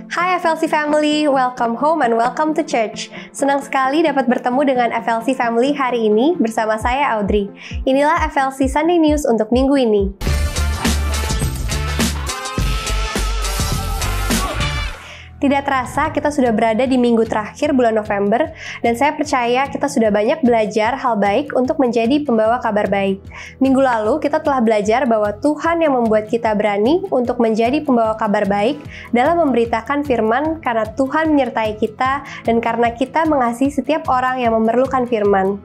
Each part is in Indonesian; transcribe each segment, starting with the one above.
Hai FLC Family, welcome home and welcome to church. Senang sekali dapat bertemu dengan FLC Family hari ini bersama saya Audrey. Inilah FLC Sunday News untuk minggu ini. Tidak terasa kita sudah berada di minggu terakhir bulan November dan saya percaya kita sudah banyak belajar hal baik untuk menjadi pembawa kabar baik. Minggu lalu kita telah belajar bahwa Tuhan yang membuat kita berani untuk menjadi pembawa kabar baik dalam memberitakan firman karena Tuhan menyertai kita dan karena kita mengasihi setiap orang yang memerlukan firman.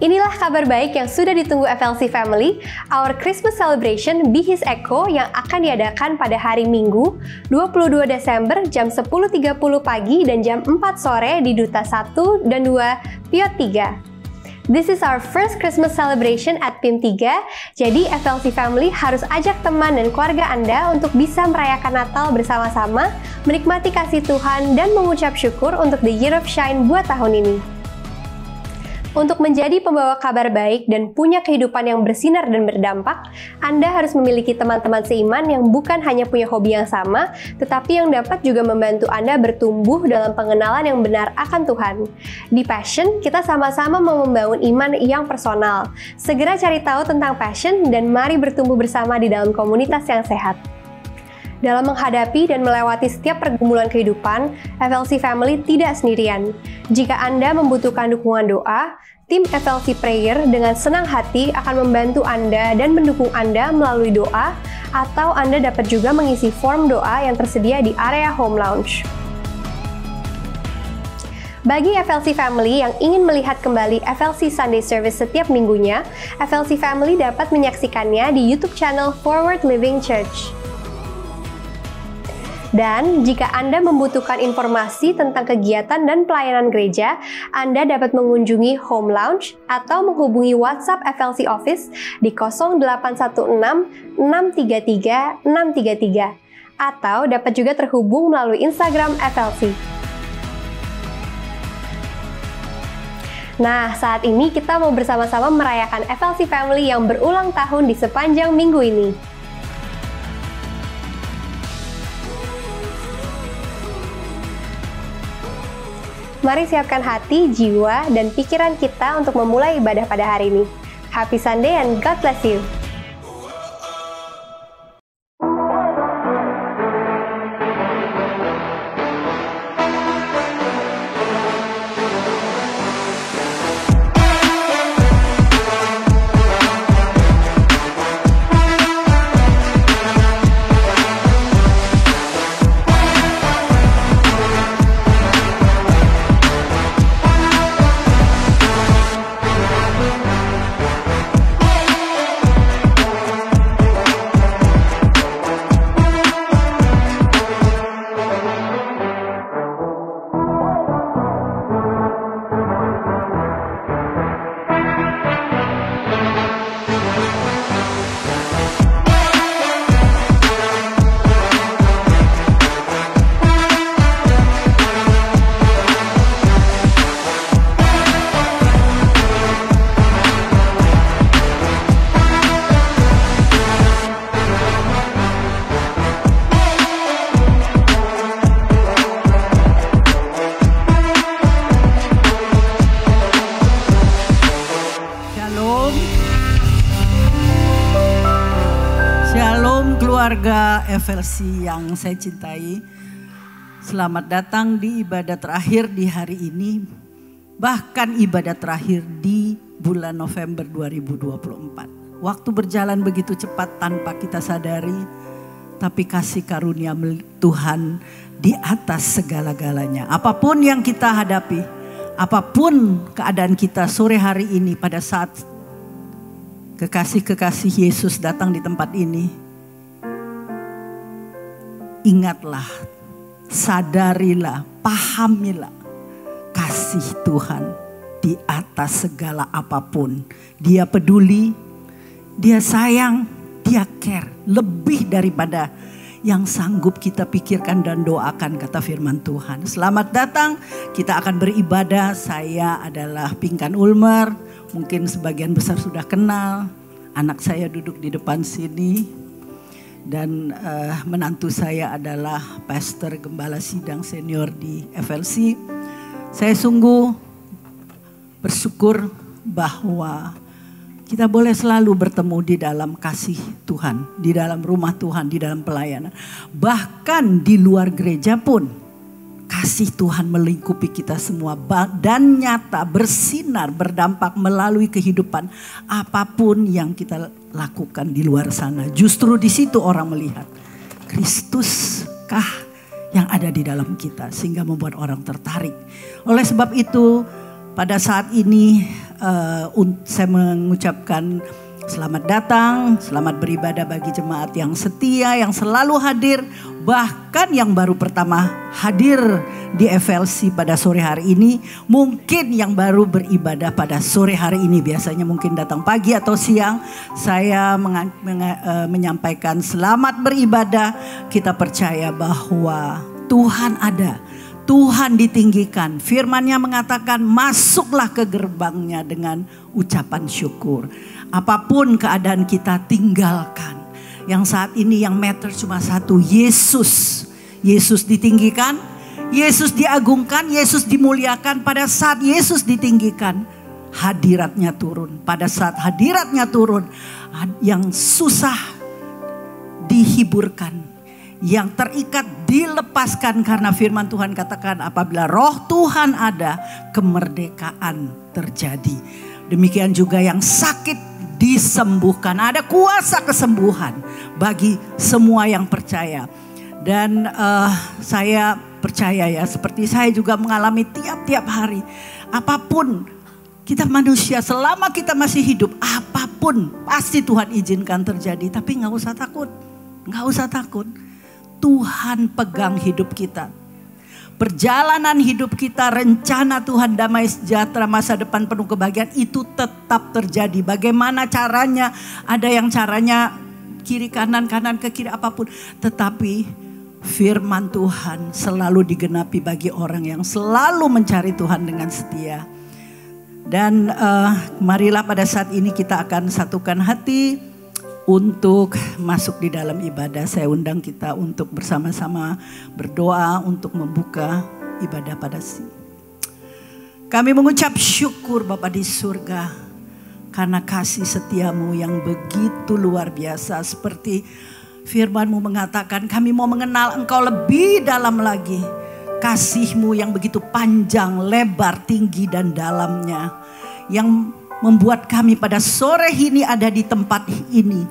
Inilah kabar baik yang sudah ditunggu FLC Family, our Christmas celebration Be His Echo yang akan diadakan pada hari Minggu, 22 Desember jam 10.30 pagi dan jam 4 sore di Duta 1 dan 2 Piot 3. This is our first Christmas celebration at PIM 3, jadi FLC Family harus ajak teman dan keluarga Anda untuk bisa merayakan Natal bersama-sama, menikmati kasih Tuhan, dan mengucap syukur untuk The Year of Shine buat tahun ini. Untuk menjadi pembawa kabar baik dan punya kehidupan yang bersinar dan berdampak, Anda harus memiliki teman-teman seiman yang bukan hanya punya hobi yang sama, tetapi yang dapat juga membantu Anda bertumbuh dalam pengenalan yang benar akan Tuhan. Di Passion, kita sama-sama mau membangun iman yang personal. Segera cari tahu tentang Passion dan mari bertumbuh bersama di dalam komunitas yang sehat. Dalam menghadapi dan melewati setiap pergumulan kehidupan, FLC Family tidak sendirian. Jika Anda membutuhkan dukungan doa, tim FLC Prayer dengan senang hati akan membantu Anda dan mendukung Anda melalui doa, atau Anda dapat juga mengisi form doa yang tersedia di area Home Lounge. Bagi FLC Family yang ingin melihat kembali FLC Sunday Service setiap minggunya, FLC Family dapat menyaksikannya di YouTube channel Forward Living Church. Dan jika Anda membutuhkan informasi tentang kegiatan dan pelayanan gereja, Anda dapat mengunjungi Home Lounge atau menghubungi WhatsApp FLC Office di 0816 633 633 atau dapat juga terhubung melalui Instagram FLC. Nah, saat ini kita mau bersama-sama merayakan FLC Family yang berulang tahun di sepanjang minggu ini. Mari siapkan hati, jiwa, dan pikiran kita untuk memulai ibadah pada hari ini. Happy Sunday and God bless you! Keluarga FLC yang saya cintai, selamat datang di ibadah terakhir di hari ini, bahkan ibadah terakhir di bulan November 2024. Waktu berjalan begitu cepat tanpa kita sadari, tapi kasih karunia Tuhan di atas segala-galanya. Apapun yang kita hadapi, apapun keadaan kita sore hari ini pada saat kekasih-kekasih Yesus datang di tempat ini, ingatlah, sadarilah, pahamilah kasih Tuhan di atas segala apapun. Dia peduli, Dia sayang, Dia care lebih daripada yang sanggup kita pikirkan dan doakan, kata firman Tuhan. Selamat datang, kita akan beribadah. Saya adalah Pinkan Ulmer, mungkin sebagian besar sudah kenal. Anak saya duduk di depan sini. Dan menantu saya adalah pastor gembala sidang senior di FLC. Saya sungguh bersyukur bahwa kita boleh selalu bertemu di dalam kasih Tuhan, di dalam rumah Tuhan, di dalam pelayanan. Bahkan di luar gereja pun kasih Tuhan melingkupi kita semua dan nyata, bersinar, berdampak melalui kehidupan apapun yang kita lakukan di luar sana. Justru di situ orang melihat Kristuskah yang ada di dalam kita, sehingga membuat orang tertarik. Oleh sebab itu pada saat ini saya mengucapkan selamat datang, selamat beribadah bagi jemaat yang setia, yang selalu hadir, bahkan yang baru pertama hadir di FLC pada sore hari ini, mungkin yang baru beribadah pada sore hari ini, biasanya mungkin datang pagi atau siang. Saya menyampaikan selamat beribadah. Kita percaya bahwa Tuhan ada, Tuhan ditinggikan. Firman-Nya mengatakan masuklah ke gerbangnya dengan ucapan syukur. Apapun keadaan kita, tinggalkan. Yang saat ini yang matter cuma satu, Yesus. Yesus ditinggikan, Yesus diagungkan, Yesus dimuliakan. Pada saat Yesus ditinggikan, hadiratnya turun. Pada saat hadiratnya turun, yang susah dihiburkan, yang terikat dilepaskan, karena firman Tuhan katakan apabila roh Tuhan ada, kemerdekaan terjadi. Demikian juga yang sakit disembuhkan. Ada kuasa kesembuhan bagi semua yang percaya. Dan saya percaya ya, seperti saya juga mengalami tiap-tiap hari. Apapun kita manusia, selama kita masih hidup, apapun pasti Tuhan izinkan terjadi. Tapi gak usah takut, gak usah takut. Tuhan pegang hidup kita. Perjalanan hidup kita, rencana Tuhan damai sejahtera, masa depan penuh kebahagiaan itu tetap terjadi. Bagaimana caranya? Ada yang caranya kiri kanan, kanan ke kiri, apapun. Tetapi firman Tuhan selalu digenapi bagi orang yang selalu mencari Tuhan dengan setia. Dan marilah pada saat ini kita akan satukan hati untuk masuk di dalam ibadah. Saya undang kita untuk bersama-sama berdoa untuk membuka ibadah pada sini. Kami mengucap syukur Bapa di surga, karena kasih setiamu yang begitu luar biasa. Seperti firman-Mu mengatakan, kami mau mengenal Engkau lebih dalam lagi. Kasih-Mu yang begitu panjang, lebar, tinggi dan dalamnya, yang membuat kami pada sore ini ada di tempat ini.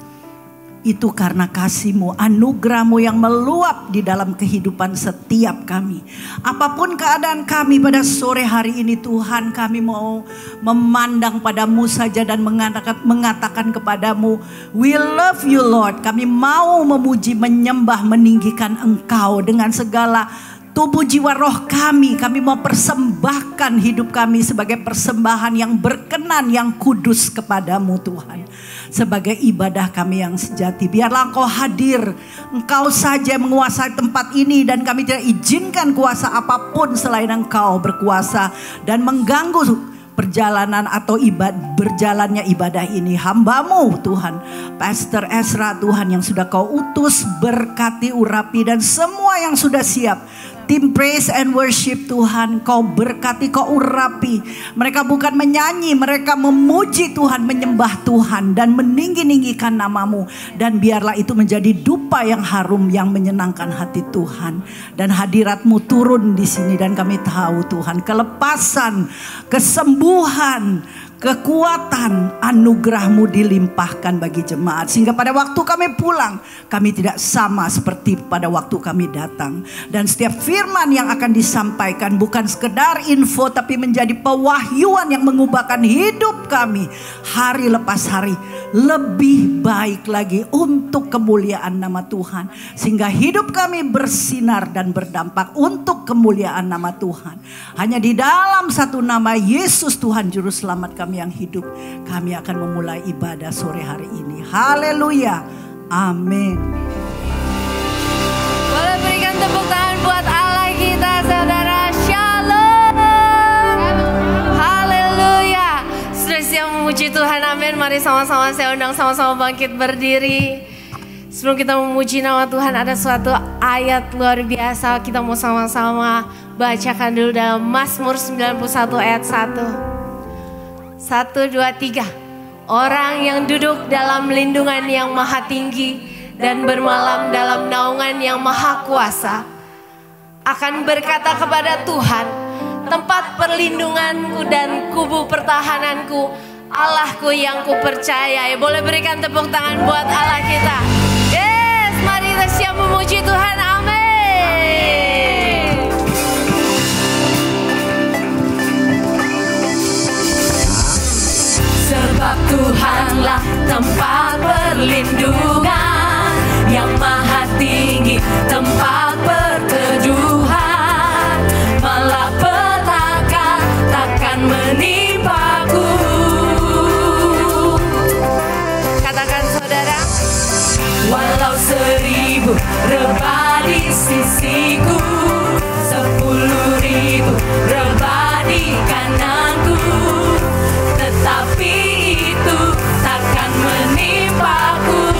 Itu karena kasih-Mu, anugerah-Mu yang meluap di dalam kehidupan setiap kami. Apapun keadaan kami pada sore hari ini Tuhan, kami mau memandang padamu saja dan mengatakan kepadamu, we love you Lord. Kami mau memuji, menyembah, meninggikan Engkau dengan segala tubuh jiwa roh kami. Kami mau persembahkan hidup kami sebagai persembahan yang berkenan, yang kudus kepadamu Tuhan. Sebagai ibadah kami yang sejati, biarlah Engkau hadir. Engkau saja menguasai tempat ini, dan kami tidak izinkan kuasa apapun selain Engkau berkuasa dan mengganggu perjalanan atau berjalannya ibadah ini. Hamba-Mu Tuhan, Pastor Ezra Tuhan, yang sudah Kau utus, berkati, urapi, dan semua yang sudah siap. Tim praise and worship Tuhan, Kau berkati, Kau urapi. Mereka bukan menyanyi, mereka memuji Tuhan, menyembah Tuhan dan meninggi-ninggikan nama-Mu. Dan biarlah itu menjadi dupa yang harum yang menyenangkan hati Tuhan. Dan hadirat-Mu turun di sini, dan kami tahu Tuhan, kelepasan, kesembuhan, kekuatan, anugerah-Mu dilimpahkan bagi jemaat. Sehingga pada waktu kami pulang, kami tidak sama seperti pada waktu kami datang. Dan setiap firman yang akan disampaikan bukan sekedar info, tapi menjadi pewahyuan yang mengubahkan hidup kami hari lepas hari. Lebih baik lagi untuk kemuliaan nama Tuhan. Sehingga hidup kami bersinar dan berdampak untuk kemuliaan nama Tuhan. Hanya di dalam satu nama, Yesus Tuhan Juru Selamat kami yang hidup, kami akan memulai ibadah sore hari ini. Haleluya, amin. Boleh berikan tepuk tangan buat Allah kita, saudara. Shalom, haleluya. Sudah siap memuji Tuhan, amin. Mari sama-sama saya undang sama-sama bangkit berdiri. Sebelum kita memuji nama Tuhan, ada suatu ayat luar biasa. Kita mau sama-sama bacakan dulu dalam Mazmur 91 ayat 1. 1, 2, 3. Orang yang duduk dalam lindungan yang maha tinggi dan bermalam dalam naungan yang maha kuasa akan berkata kepada Tuhan, tempat perlindunganku dan kubu pertahananku, Allahku yang kupercayai. Boleh berikan tepuk tangan buat Allah kita. Yes, mari kita siap memuji Tuhan. Amin. Sebab Tuhanlah tempat perlindungan yang maha tinggi, tempat berteduhan, malapetaka takkan menimpaku. Katakan saudara, walau 1000 rebah di sisiku, 10.000 rebah di kananku, tetapi itu takkan menimpaku.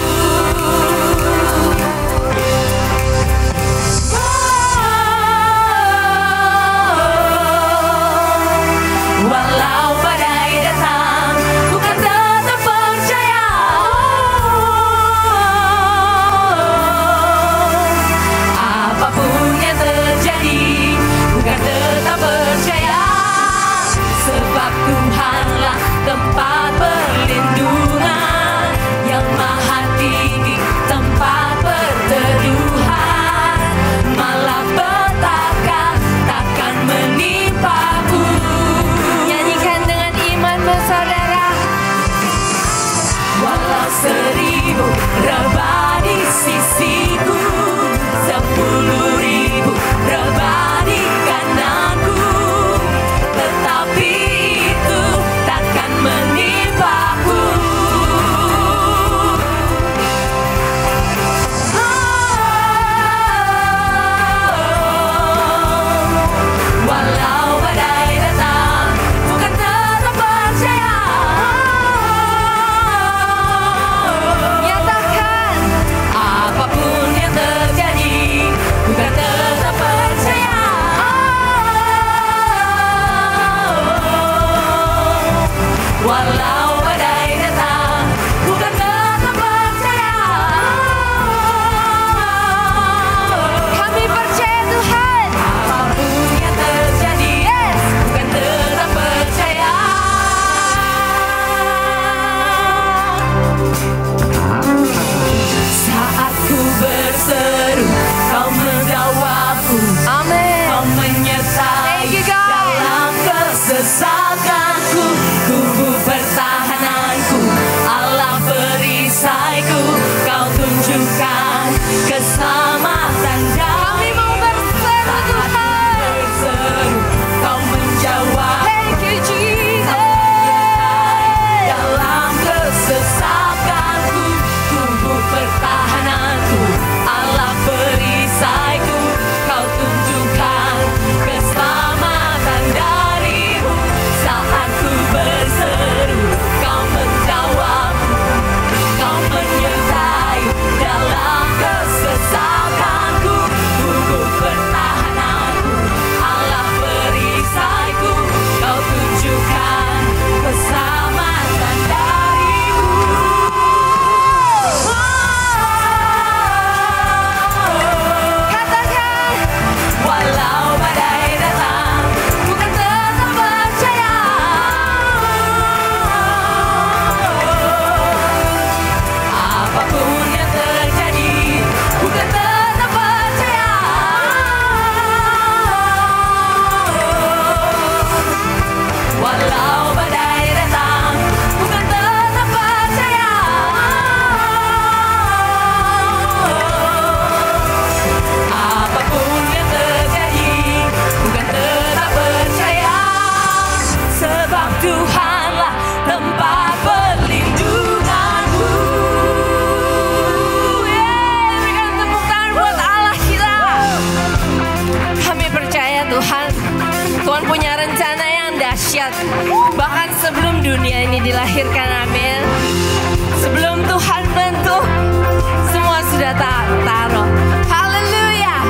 Walau badai datang, ku kan tetap percaya. Apapun yang terjadi, ku kan tetap percaya. Sebab Tuhanlah tempat perlindungan yang maha tinggi, tempat berteduhan, malapetaka takkan menimpaku. Nyanyikan dengan iman, saudara. Walau 1000 rebah di sisiku, 10.000 rebah di kananku, tetapi itu takkan menimpaku. Walau badai datang, ku kan tetap percaya. Nyatakan, apapun yang terjadi, ku kan tetap percaya. Walau badai datang, ku kan tetap percaya. Kami percaya Tuhan. Apapun yang terjadi, yes, ku kan tetap percaya. Saat ku berseru, kau menjawabku. Amin. Kau menyertai dalam kesesakanku, kubu pertahananku, Allah perisaiku. Kau tunjukkan keselamatan kami mau berseru Tuhan. Berseru, kau menjawab. Thank you Jesus. Dalam kesesakanku, kubu pertahananku, Allah perisaiku. Kau tunjukkan keselamatan darimu. Saat ku berseru, kau menjawab. Kau menyertai dalam kesesakanku, kubu pertahananku, Allah perisaiku. Kau tunjukkan keselamatan darimu. Katakan, walau badai datang, ku kan tetap percaya. Apapun yang terjadi, ku kan tetap percaya. Walau badai datang, ku kan tetap percaya. Apapun yang terjadi, ku kan tetap percaya. Sebab Tuhanlah tempat perlindunganku. Berikan tepuk tangan buat Allah kita. Kami percaya Tuhan, Tuhan punya rencana yang dahsyat. Bahkan sebelum dunia ini dilahirkan, amin. Sebelum Tuhan bentuk semua sudah taruh. Haleluya.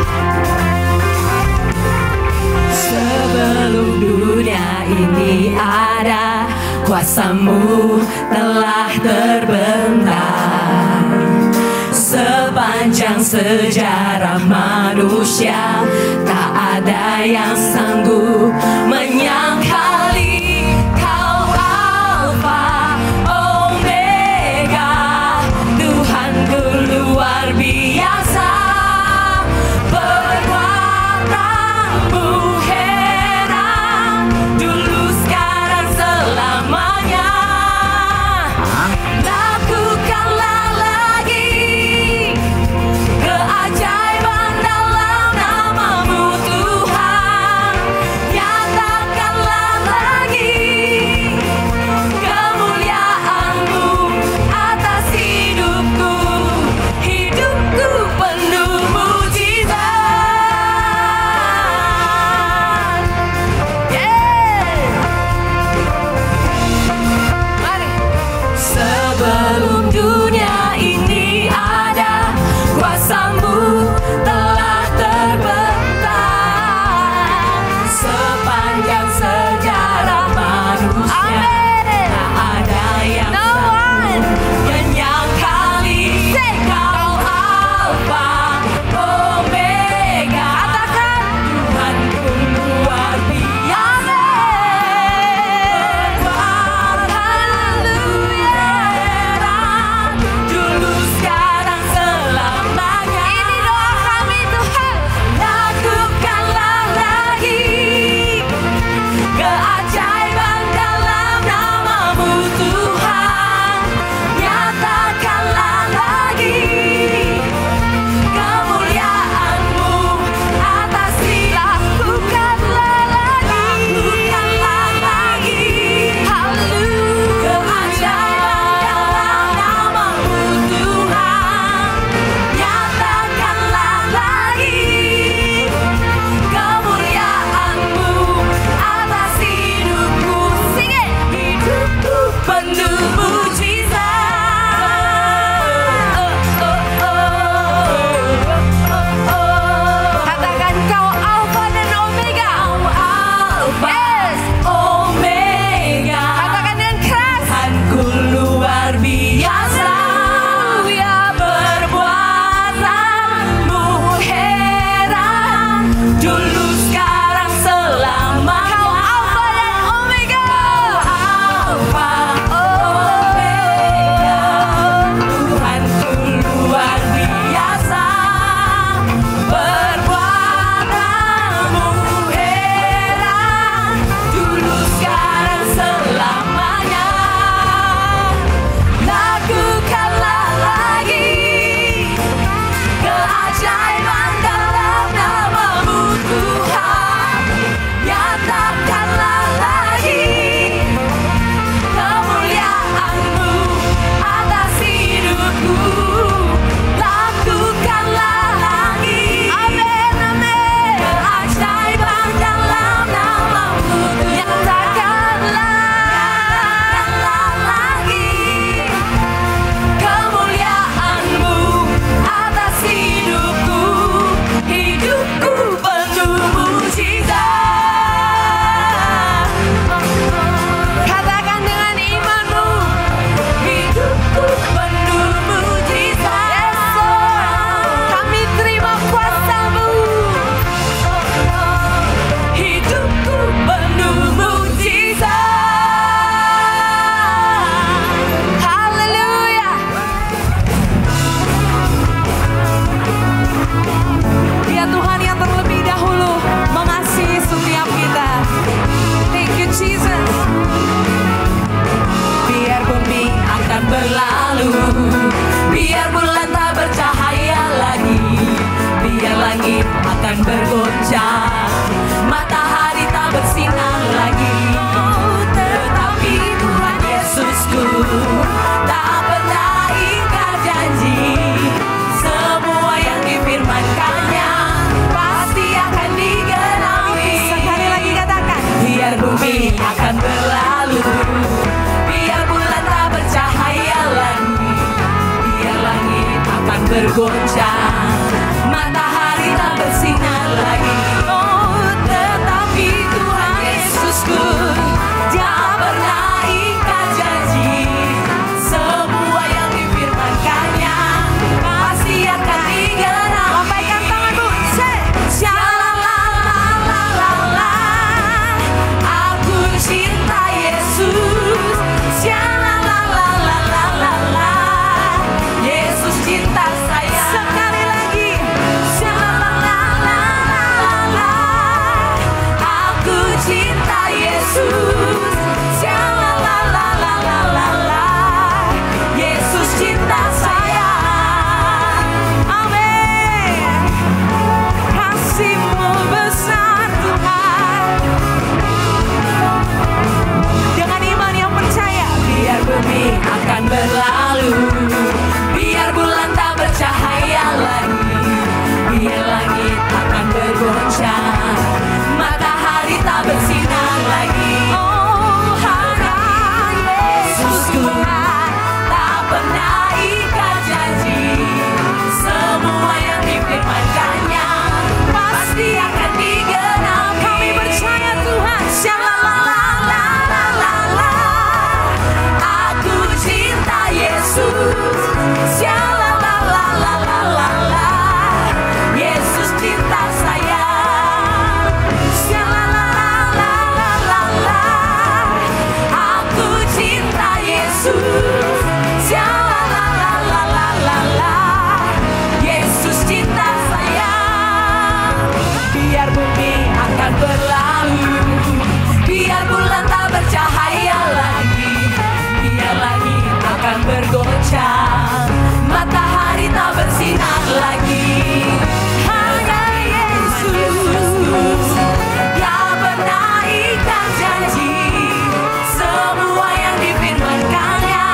Sebelum dunia ini ada, kuasa-Mu telah terbentang. Sepanjang sejarah manusia, tak ada yang sanggup menyangkali Kau Alfa Omega, Tuhanku luar biasa. Perbuatan-Mu heran, dulu sekarang selamanya. Lakukanlah lagi keajaiban dalam nama-Mu Tuhan. Nyatakanlah lagi kemuliaan-Mu atas hidupku. Hidupku penuh mujizat. Mari. Sebelum dunia ini ada, kuasa-Mu telah terbentang. Sepanjang sejarah manusia, Amin. tak ada yang No sanggup one. menyangkali Kau Alfa Omega. Katakan. Tuhanku luar biasa. Perbuatan-Mu heran, dulu sekarang selamanya. Ini doa kami Tuhan. Lakukanlah lagi keajaiban dalam nama-Mu Tuhan. Nyatakanlah lagi kemuliaan-Mu atas Lakukanlah lagi haleluya keajaiban dalam nama-Mu Tuhan. Nyatakanlah lagi kemuliaan-Mu atas hidupku. Sing it. Hidupku penuh mujizat. Katakan Kau Alfa dan Omega. Alfa Yes. Omega, Katakan dengan keras. Tuhanku luar biasa. Perbuatan-Mu heran, dulu sekarang selamanya. Kau Alfa dan Omega. Alfa Omega, Tuhanku luar biasa. Perbuatan-Mu heran, dulu sekarang selamanya. Lakukanlah lagi keajaiban dalam nama-Mu Tuhan. Nyatakanlah lagi kemuliaan-Mu atas hidupku. Lakukanlah lagi, Amin, amin. keajaiban dalam nama-Mu Tuhan. Nyatakanlah lagi kemuliaan-Mu atas hidupku. Hidupku penuh mujizat. Katakan dengan imanmu. Hidupku penuh mujizat. Yes, Lord. Kami terima kuasa-Mu. Hidupku penuh mujizat. Haleluya. Dia Tuhan yang terlebih dahulu mengasihi setiap kita. Thank you Jesus. Biar bumi akan berlalu, biar bulan tak bercahaya lagi, biar langit akan bergoncang, matahari tak bersinar lagi. Tetapi Tuhan Yesusku tak pernah ingkar janji. Semua yang difirmankannya pasti akan digenapi. Sekali lagi katakan. Biar bumi akan berlalu, biar bulan tak bercahaya lagi, biar langit akan bergoncang, matahari tak bersinar lagi. Oh, tetapi Tuhan Yesusku, Dia pernah ikat janji. Semua yang difirmankannya pasti akan digenapi. Lambaikan tanganmu, shalalalalala. Aku cinta Yesus, shalalalalala. Yesus cinta saya. Sekali lagi, shalalalalala. Aku cinta Yesus, shalalalalala. Yesus cinta saya. Amin. Kasih-Mu besar Tuhan. Dengan iman yang percaya, biar bumi akan berlalu, biar bulan tak bercahaya lagi, biar langit akan bergoncang, matahari tak bersinar lagi. Oh, hanya Yesusku tak pernah ikat janji. Semua yang difirmankannya pasti akan digenapi. Kami percaya Tuhan. Shalalalalala. Aku cinta Yesus, shalalalalala. Yesus cinta saya, shalalalalala. Aku cinta Yesus, shalalalalala. Yesus cinta saya. Biar bumi akan berlalu, biar bulan tak bercahaya lagi, biar langit akan bergoncang, matahari tak bersinar lagi. Hanya Yesus yang pernah ikat janji. Semua yang difirmankannya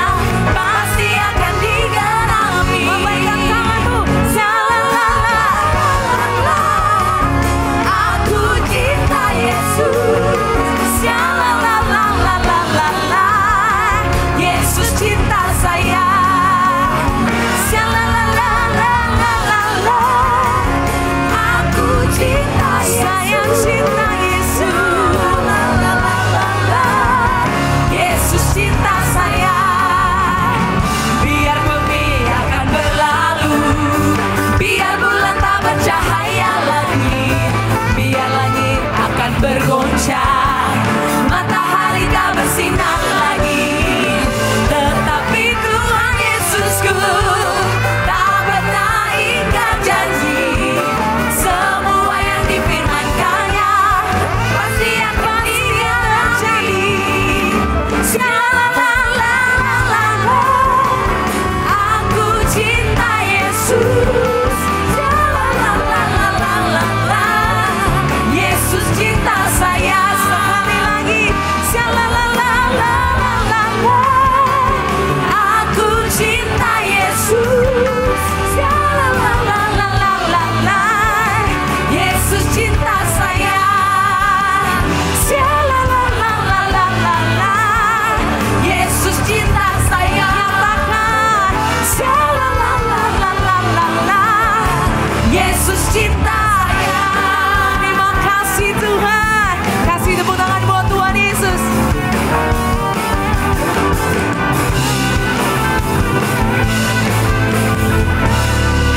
pasti akan digenapi. Lambaikan tanganmu, shalalalalala. Aku cinta Yesus, shalalalalala. Yesus cinta saya, shalalalalala. Aku cinta saya, cinta Yesus, shalalalalala. Yesus cinta saya. Biar bumi akan berlalu, biar bulan tak bercahaya lagi, biar langit akan bergoncang, matahari tak bersinar lagi. Tetapi Tuhan Yesusku tak pernah ikat janji. Semua yang difirmankannya pasti akan terjadi. Shalalalalala. Aku cinta Yesus, shalalalalala. Yesus cinta saya. Sekali lagi, shalalalalala. Aku cinta Yesus, shalalalalala. Yesus cinta saya, shalalalalala. Yesus cinta saya. Nyatakan, shalalalalala. Yesus cinta saya. Terima kasih Tuhan. Kasih tepuk tangan buat Tuhan Yesus.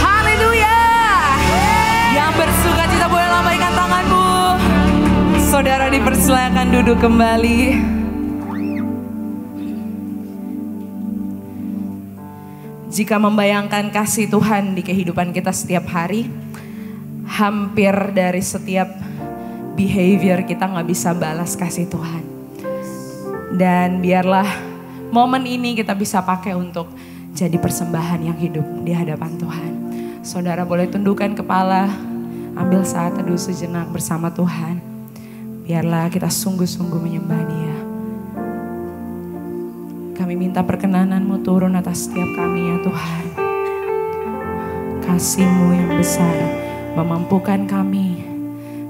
Haleluya. Yang bersuka cita boleh lambaikan tanganmu. Saudara dipersilakan duduk kembali. Jika membayangkan kasih Tuhan di kehidupan kita setiap hari, hampir dari setiap behavior kita nggak bisa balas kasih Tuhan. Dan biarlah momen ini kita bisa pakai untuk jadi persembahan yang hidup di hadapan Tuhan. Saudara boleh tundukkan kepala, ambil saat teduh sejenak bersama Tuhan. Biarlah kita sungguh-sungguh menyembah Dia. Kami minta perkenanan-Mu turun atas setiap kami ya Tuhan. Kasih-Mu yang besar memampukan kami,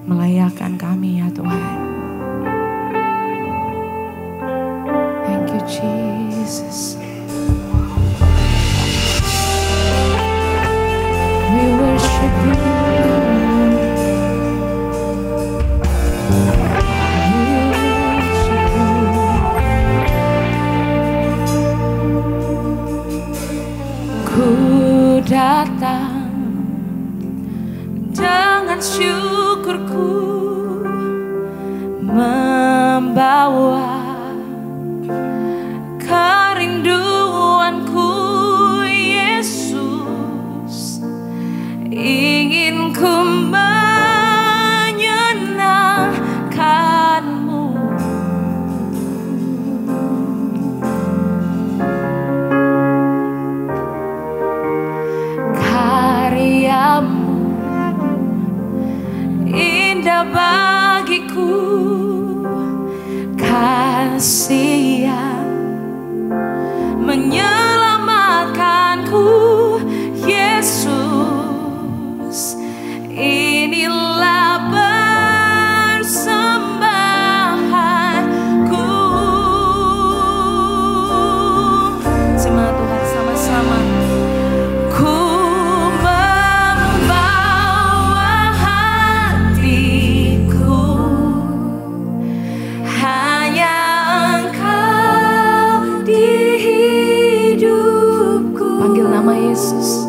melayakkan kami ya Tuhan. Thank you Jesus. Datang dengan syukurku, membawa kerinduanku. Yesus, ingin ku menyenangkanmu. Indah bagiku, kasih yang menyelamatkanku. Yesus, inilah persembahanku. Semangat Tuhan, sama-sama. Yesus,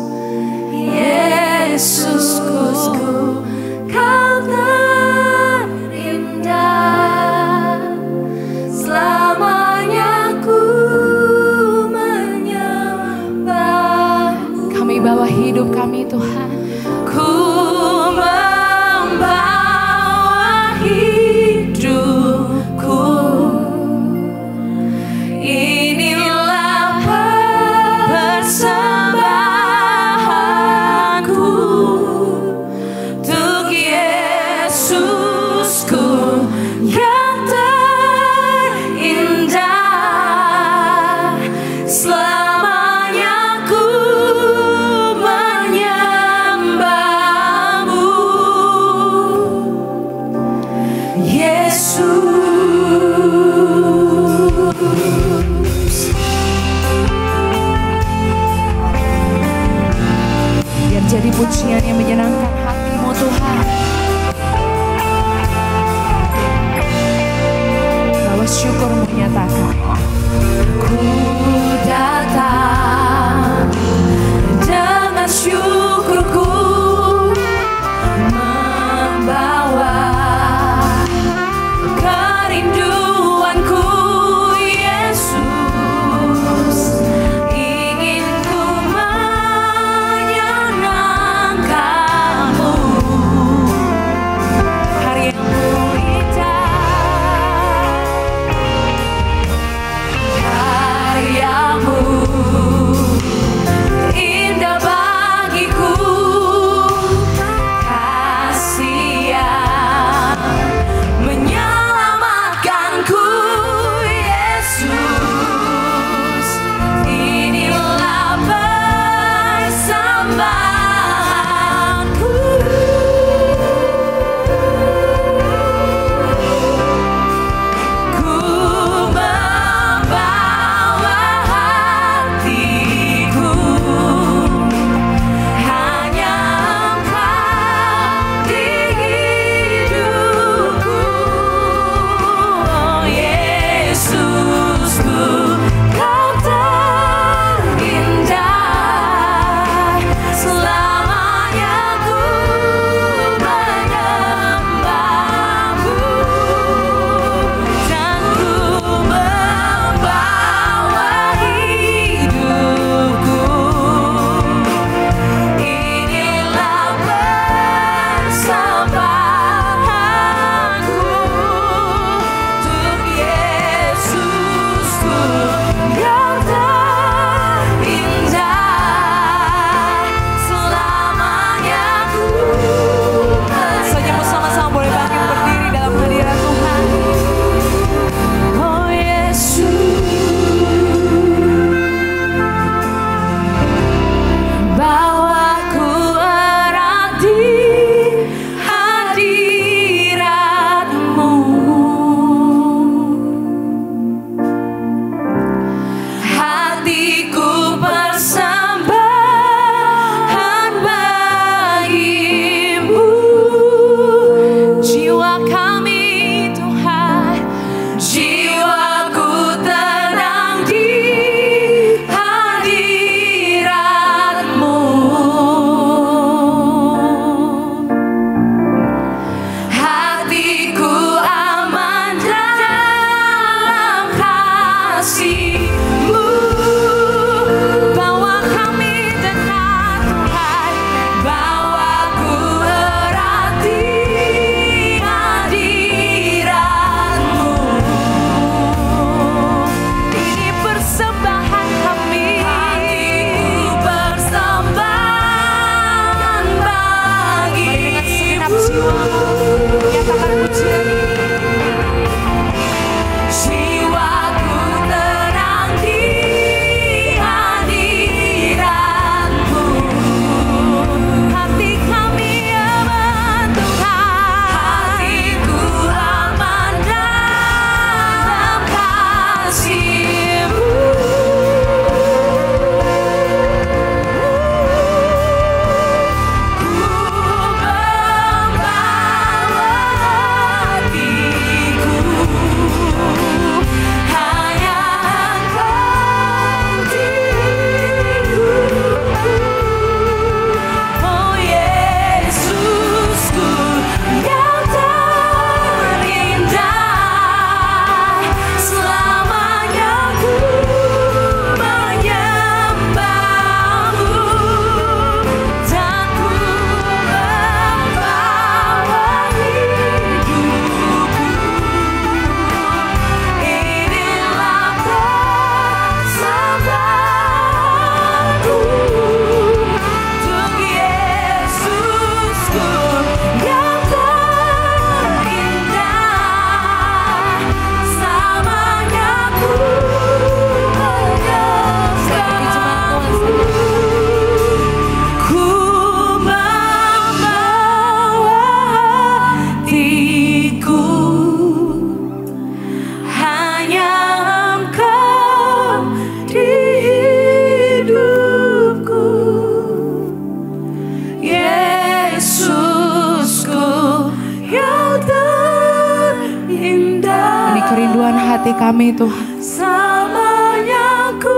hati kami Tuhan. Selamanya ku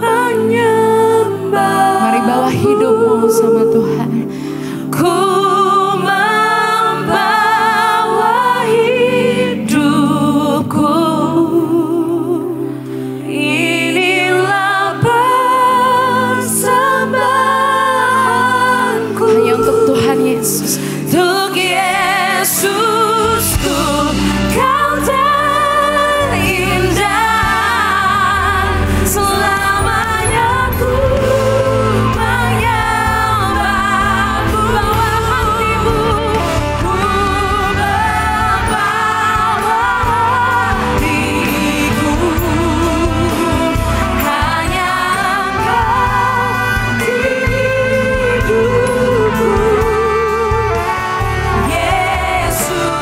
menyembah. Mari bawa hidupmu sama Tuhan. Ku membawa hidupku, inilah persembahanku. Hanya untuk Tuhan Yesus. Untuk Yesusku, Kau terindah. Selamanya ku menyembahmu. Bawa hatimu, ku membawa hatiku. Hanya Engkau hidupku, Yesus.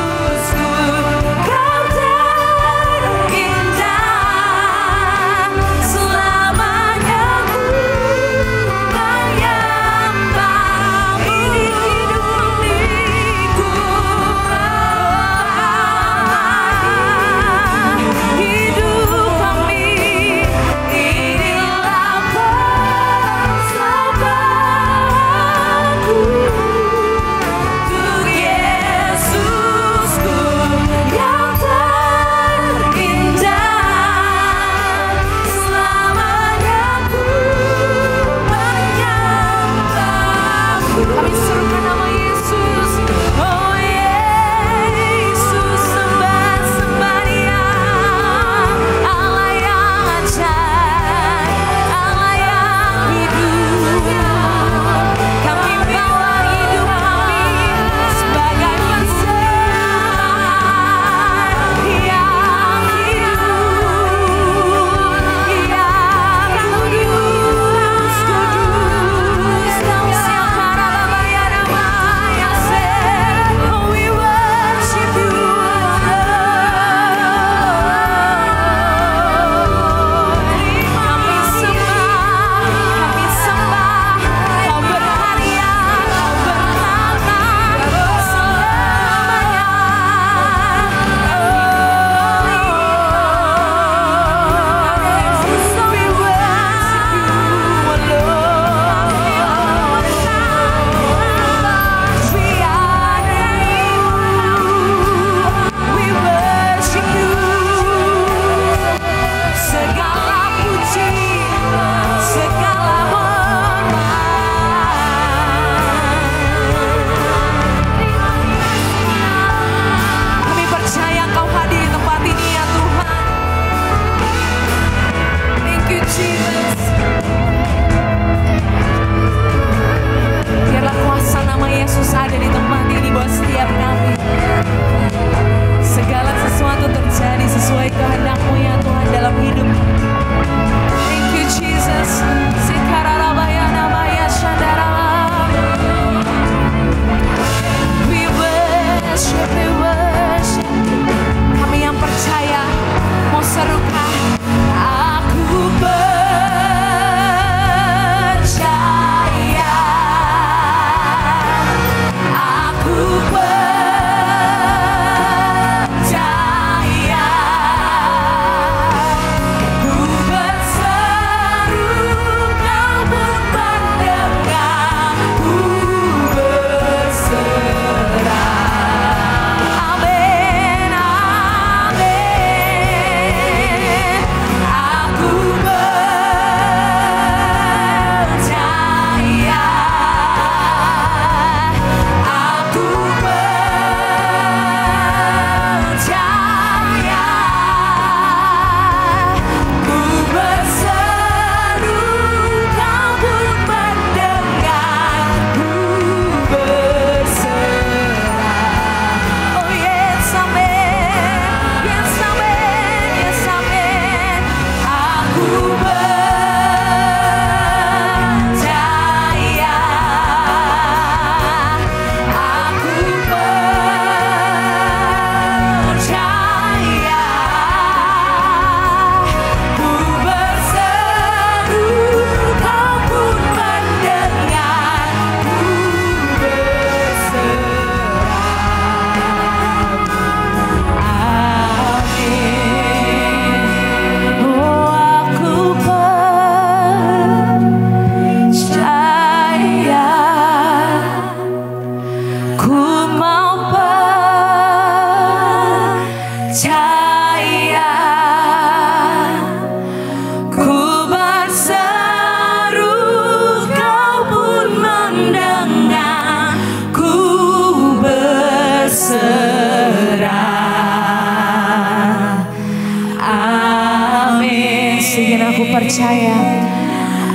percaya.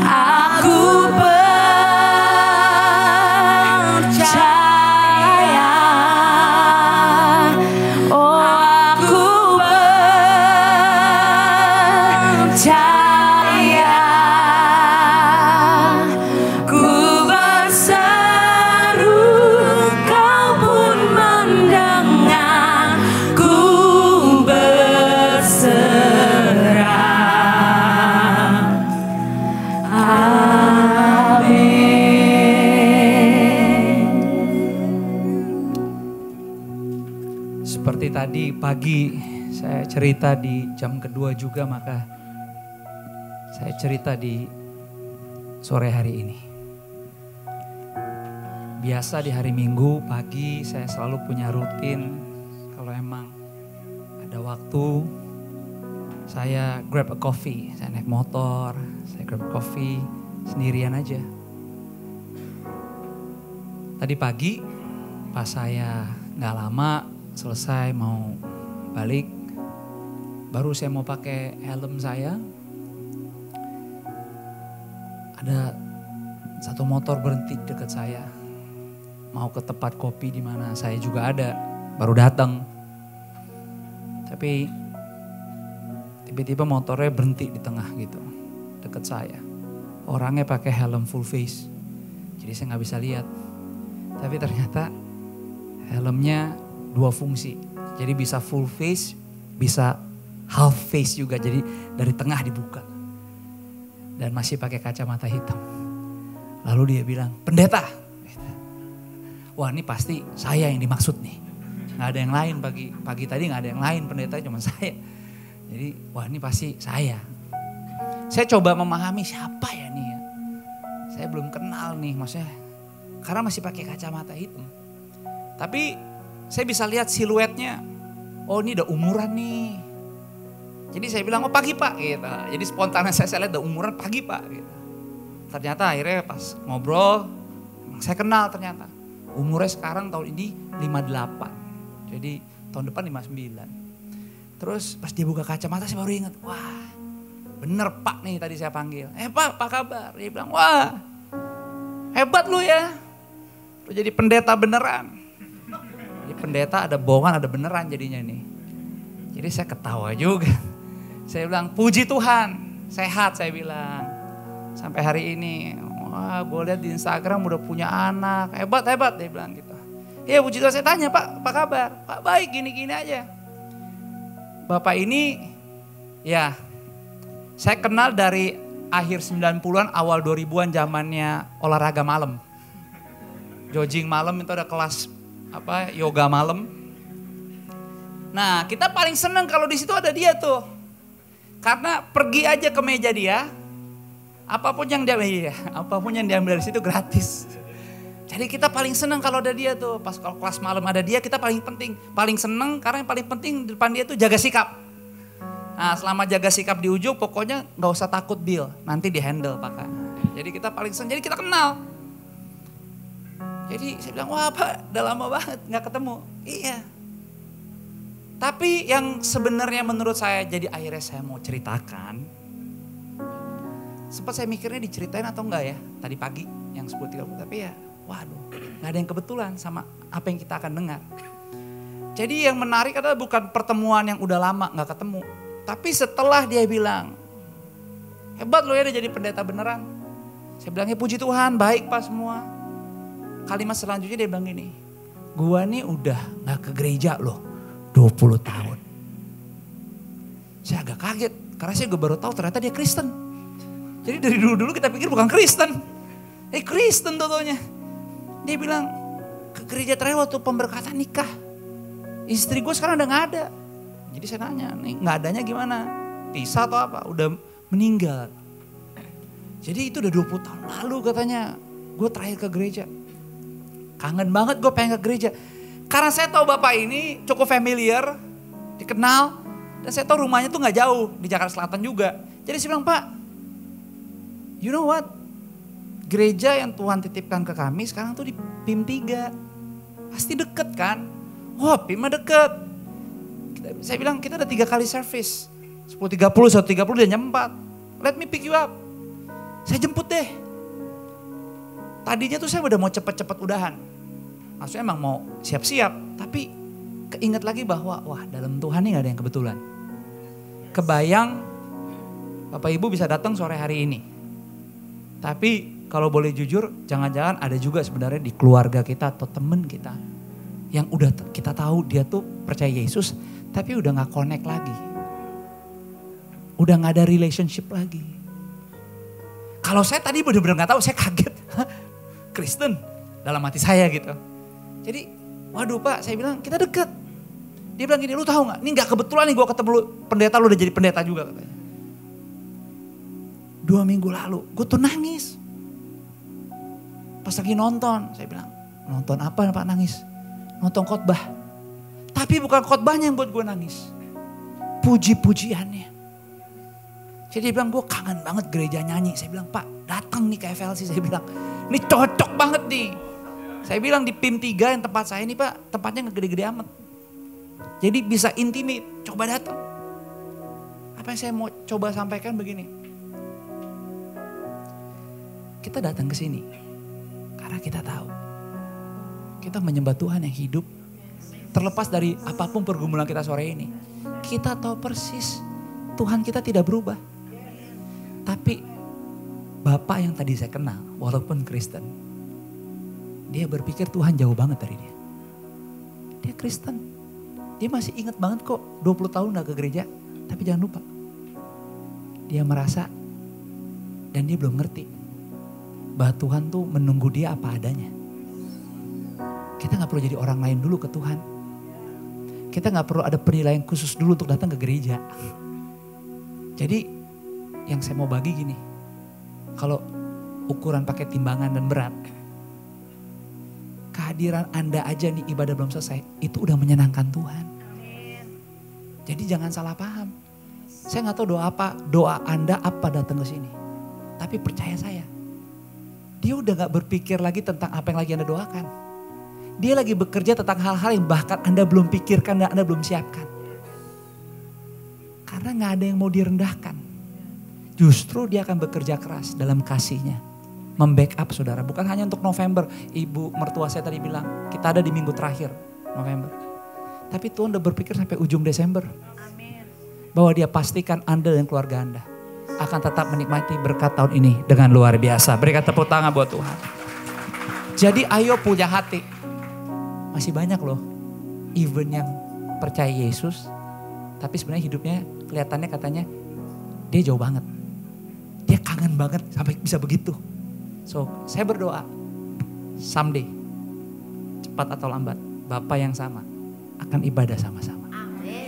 Aku percaya. Oh, aku percaya. Ku berseru, kau pun mendengar. Ku berserah. Seperti tadi pagi saya cerita di jam kedua juga, maka saya cerita di sore hari ini. Biasa di hari Minggu pagi saya selalu punya rutin, kalau emang ada waktu saya grab a coffee, saya naik motor, saya grab a coffee sendirian aja. Tadi pagi pas saya nggak lama selesai mau balik, baru saya mau pakai helm saya, ada satu motor berhenti dekat saya, mau ke tempat kopi di mana saya juga ada, baru datang. Tapi tiba-tiba motornya berhenti di tengah gitu, dekat saya. Orangnya pakai helm full face, jadi saya nggak bisa lihat. Tapi ternyata helmnya dua fungsi, jadi bisa full face, bisa half face juga, jadi dari tengah dibuka. Dan masih pakai kacamata hitam. Lalu dia bilang, pendeta. Wah, ini pasti saya yang dimaksud nih. Nggak ada yang lain, pagi tadi nggak ada yang lain, pendeta cuma saya. Jadi wah, ini pasti saya. Saya coba memahami siapa ya nih ya. Saya belum kenal nih, maksudnya karena masih pakai kacamata hitam. Tapi saya bisa lihat siluetnya, oh ini udah umuran nih. Jadi saya bilang, oh pagi pak gitu. Jadi spontan saya lihat udah umuran pagi pak gitu. Ternyata akhirnya pas ngobrol, saya kenal ternyata. Umurnya sekarang tahun ini 58, jadi tahun depan 59. Terus pas dia buka kacamata saya baru ingat, wah bener pak nih tadi saya panggil. Pak, apa kabar? Dia bilang, wah hebat lu ya, lu jadi pendeta beneran. Pendeta ada bohongan, ada beneran jadinya nih. Jadi saya ketawa juga. Saya bilang, puji Tuhan, sehat saya bilang. Sampai hari ini, wah gue lihat di Instagram udah punya anak, hebat dia bilang gitu. Ya puji Tuhan, saya tanya pak, apa kabar? Pak baik, gini-gini aja. Bapak ini, ya saya kenal dari akhir 90-an, awal 2000-an zamannya olahraga malam. Jogging malam itu ada kelas yoga malam. Nah kita paling seneng kalau di situ ada dia tuh, karena pergi aja ke meja dia, apapun yang diambil dari situ gratis. Jadi kita paling seneng kalau ada dia tuh, pas kalau kelas malam ada dia kita paling seneng karena yang paling penting di depan dia tuh jaga sikap. Nah selama jaga sikap di ujung pokoknya nggak usah takut Bill, nanti di handle pakai. Jadi kita paling seneng, jadi kita kenal. Jadi saya bilang, wah Pak udah lama banget gak ketemu. Iya. Tapi yang sebenarnya menurut saya jadi akhirnya saya mau ceritakan. Sempat saya mikirnya diceritain atau enggak ya tadi pagi yang 10.30. Tapi ya waduh gak ada yang kebetulan sama apa yang kita akan dengar. Jadi yang menarik adalah bukan pertemuan yang udah lama gak ketemu. Tapi setelah dia bilang, hebat lo ya udah jadi pendeta beneran. Saya bilang, ya puji Tuhan baik Pak semua. Kalimat selanjutnya dia bilang gini, gua nih udah gak ke gereja loh 20 tahun. Saya agak kaget karena saya baru tahu ternyata dia Kristen. Jadi dari dulu kita pikir bukan Kristen. Kristen totonya. Dia bilang ke gereja terakhir waktu pemberkatan nikah. Istri gue sekarang udah gak ada. Jadi saya nanya, nih gak adanya gimana? Pisah atau apa? Udah meninggal. Jadi itu udah 20 tahun lalu katanya gue terakhir ke gereja. Kangen banget gue pengen ke gereja. Karena saya tahu bapak ini cukup familiar, dikenal. Dan saya tahu rumahnya tuh gak jauh, di Jakarta Selatan juga. Jadi saya bilang, Pak, you know what? Gereja yang Tuhan titipkan ke kami sekarang tuh di PIM 3. Pasti deket kan? Wah PIM mah deket. Saya bilang kita ada 3 kali service. 10.30, 1.30 dan jam 4. let me pick you up. Saya jemput deh. Tadinya tuh saya udah mau cepet-cepet udahan. Maksudnya emang mau siap-siap. Tapi keinget lagi bahwa wah dalam Tuhan ini gak ada yang kebetulan. Kebayang Bapak Ibu bisa datang sore hari ini. Tapi kalau boleh jujur, jangan-jangan ada juga sebenarnya di keluarga kita atau temen kita yang udah kita tahu dia tuh percaya Yesus, tapi udah gak connect lagi. Udah gak ada relationship lagi. Kalau saya tadi benar-benar gak tahu, saya kaget. Kristen dalam hati saya gitu. Jadi, waduh Pak, saya bilang kita deket. Dia bilang gini, lu tahu gak? Ini gak kebetulan nih gue ketemu lu, pendeta lu udah jadi pendeta juga katanya. 2 minggu lalu, gue tuh nangis. Pas lagi nonton, saya bilang, nonton apa Pak nangis? Nonton khotbah. Tapi bukan khotbahnya yang buat gue nangis. Puji-pujiannya. Jadi dia bilang, gue kangen banget gereja nyanyi. Saya bilang, Pak datang nih ke FLC. Saya bilang, ini cocok banget nih. Saya bilang di PIM 3 yang tempat saya ini Pak, tempatnya gak gede-gede amat. Jadi bisa intimate, coba datang. Apa yang saya mau coba sampaikan begini. Kita datang ke sini karena kita tahu kita menyembah Tuhan yang hidup. Terlepas dari apapun pergumulan kita sore ini, kita tahu persis Tuhan kita tidak berubah. Tapi Bapak yang tadi saya kenal, walaupun Kristen, dia berpikir Tuhan jauh banget dari dia. Dia Kristen, dia masih ingat banget kok 20 tahun gak ke gereja. Tapi jangan lupa, dia merasa dan dia belum ngerti bahwa Tuhan tuh menunggu dia apa adanya. Kita gak perlu jadi orang lain dulu ke Tuhan. Kita gak perlu ada penilaian khusus dulu untuk datang ke gereja. Jadi yang saya mau bagi gini. Kalau ukuran pakai timbangan dan berat. Kehadiran Anda aja nih ibadah belum selesai. Itu udah menyenangkan Tuhan. Jadi jangan salah paham. Saya gak tahu doa Anda apa datang ke sini. Tapi percaya saya. Dia udah gak berpikir lagi tentang apa yang lagi Anda doakan. Dia lagi bekerja tentang hal-hal yang bahkan Anda belum pikirkan dan Anda belum siapkan. Karena gak ada yang mau direndahkan. Justru dia akan bekerja keras dalam kasihnya. Membackup saudara. Bukan hanya untuk November. Ibu mertua saya tadi bilang kita ada di minggu terakhir November. Tapi Tuhan udah berpikir sampai ujung Desember. Bahwa dia pastikan Anda dan keluarga Anda akan tetap menikmati berkat tahun ini dengan luar biasa. Berikan tepuk tangan buat Tuhan. Jadi ayo punya hati. Masih banyak loh even yang percaya Yesus. Tapi sebenarnya hidupnya kelihatannya katanya dia jauh banget. Dia kangen banget sampai bisa begitu. So saya berdoa someday cepat atau lambat Bapa yang sama akan ibadah sama-sama.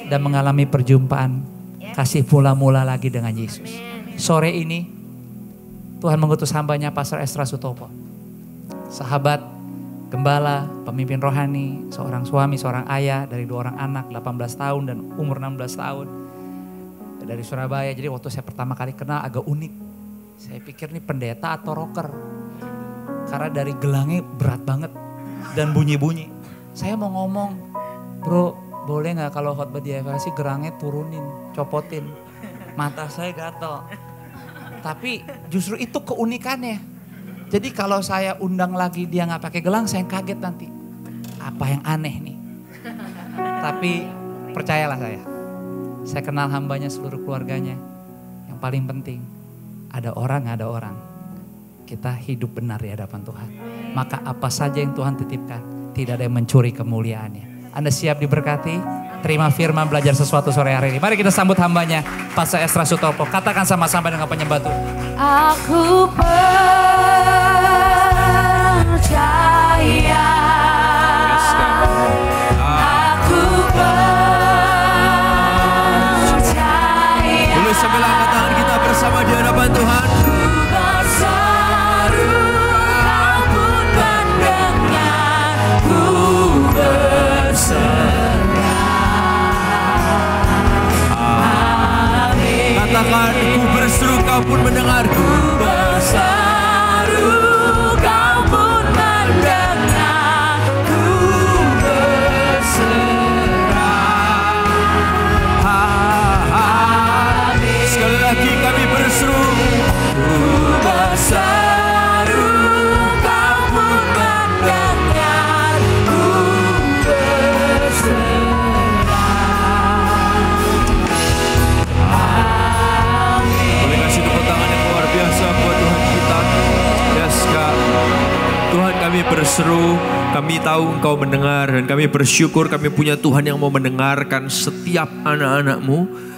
Dan mengalami perjumpaan kasih mula-mula lagi dengan Yesus. Sore ini Tuhan mengutus hambanya Pastor Esra Sutopo. Sahabat, gembala, pemimpin rohani, seorang suami, seorang ayah dari 2 orang anak 18 tahun dan umur 16 tahun. Dari Surabaya, jadi waktu saya pertama kali kenal agak unik. Saya pikir nih pendeta atau rocker. Karena dari gelangnya berat banget dan bunyi-bunyi. Saya mau ngomong, bro boleh gak kalau khotbah di FLC gerangnya turunin, copotin. Mata saya gatel. Tapi justru itu keunikannya. Jadi kalau saya undang lagi dia gak pakai gelang, saya kaget nanti. Apa yang aneh nih. Tapi percayalah saya kenal hambanya seluruh keluarganya. Yang paling penting, ada orang. Kita hidup benar di hadapan Tuhan. Maka apa saja yang Tuhan titipkan, tidak ada yang mencuri kemuliaannya. Anda siap diberkati? Terima firman, belajar sesuatu sore hari ini. Mari kita sambut hambanya, Pastor Esra Sutopo. Katakan sama-sama dengan penyembah Tuhan. Aku percaya. Aku percaya. Boleh sebelah angkat tangan kita bersama di hadapan Tuhan. Katakan, ku berseru kau pun mendengar. Ku berseru kau pun mendengar. Ku berserah. Sekali lagi kami berseru. tahu Engkau mendengar dan kami bersyukur kami punya Tuhan yang mau mendengarkan setiap anak-anak-Mu.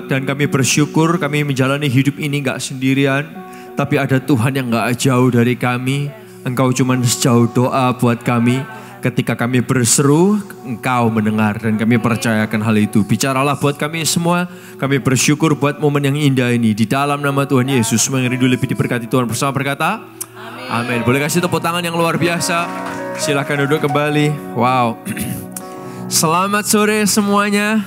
Dan kami bersyukur kami menjalani hidup ini gak sendirian. Tapi ada Tuhan yang gak jauh dari kami. Engkau cuma sejauh doa buat kami. Ketika kami berseru, Engkau mendengar dan kami percayakan hal itu. Bicaralah buat kami semua. Kami bersyukur buat momen yang indah ini. Di dalam nama Tuhan Yesus, semua yang rindu lebih diberkati Tuhan bersama berkata, amin. Boleh kasih tepuk tangan yang luar biasa. Silakan duduk kembali. Wow. Selamat sore semuanya.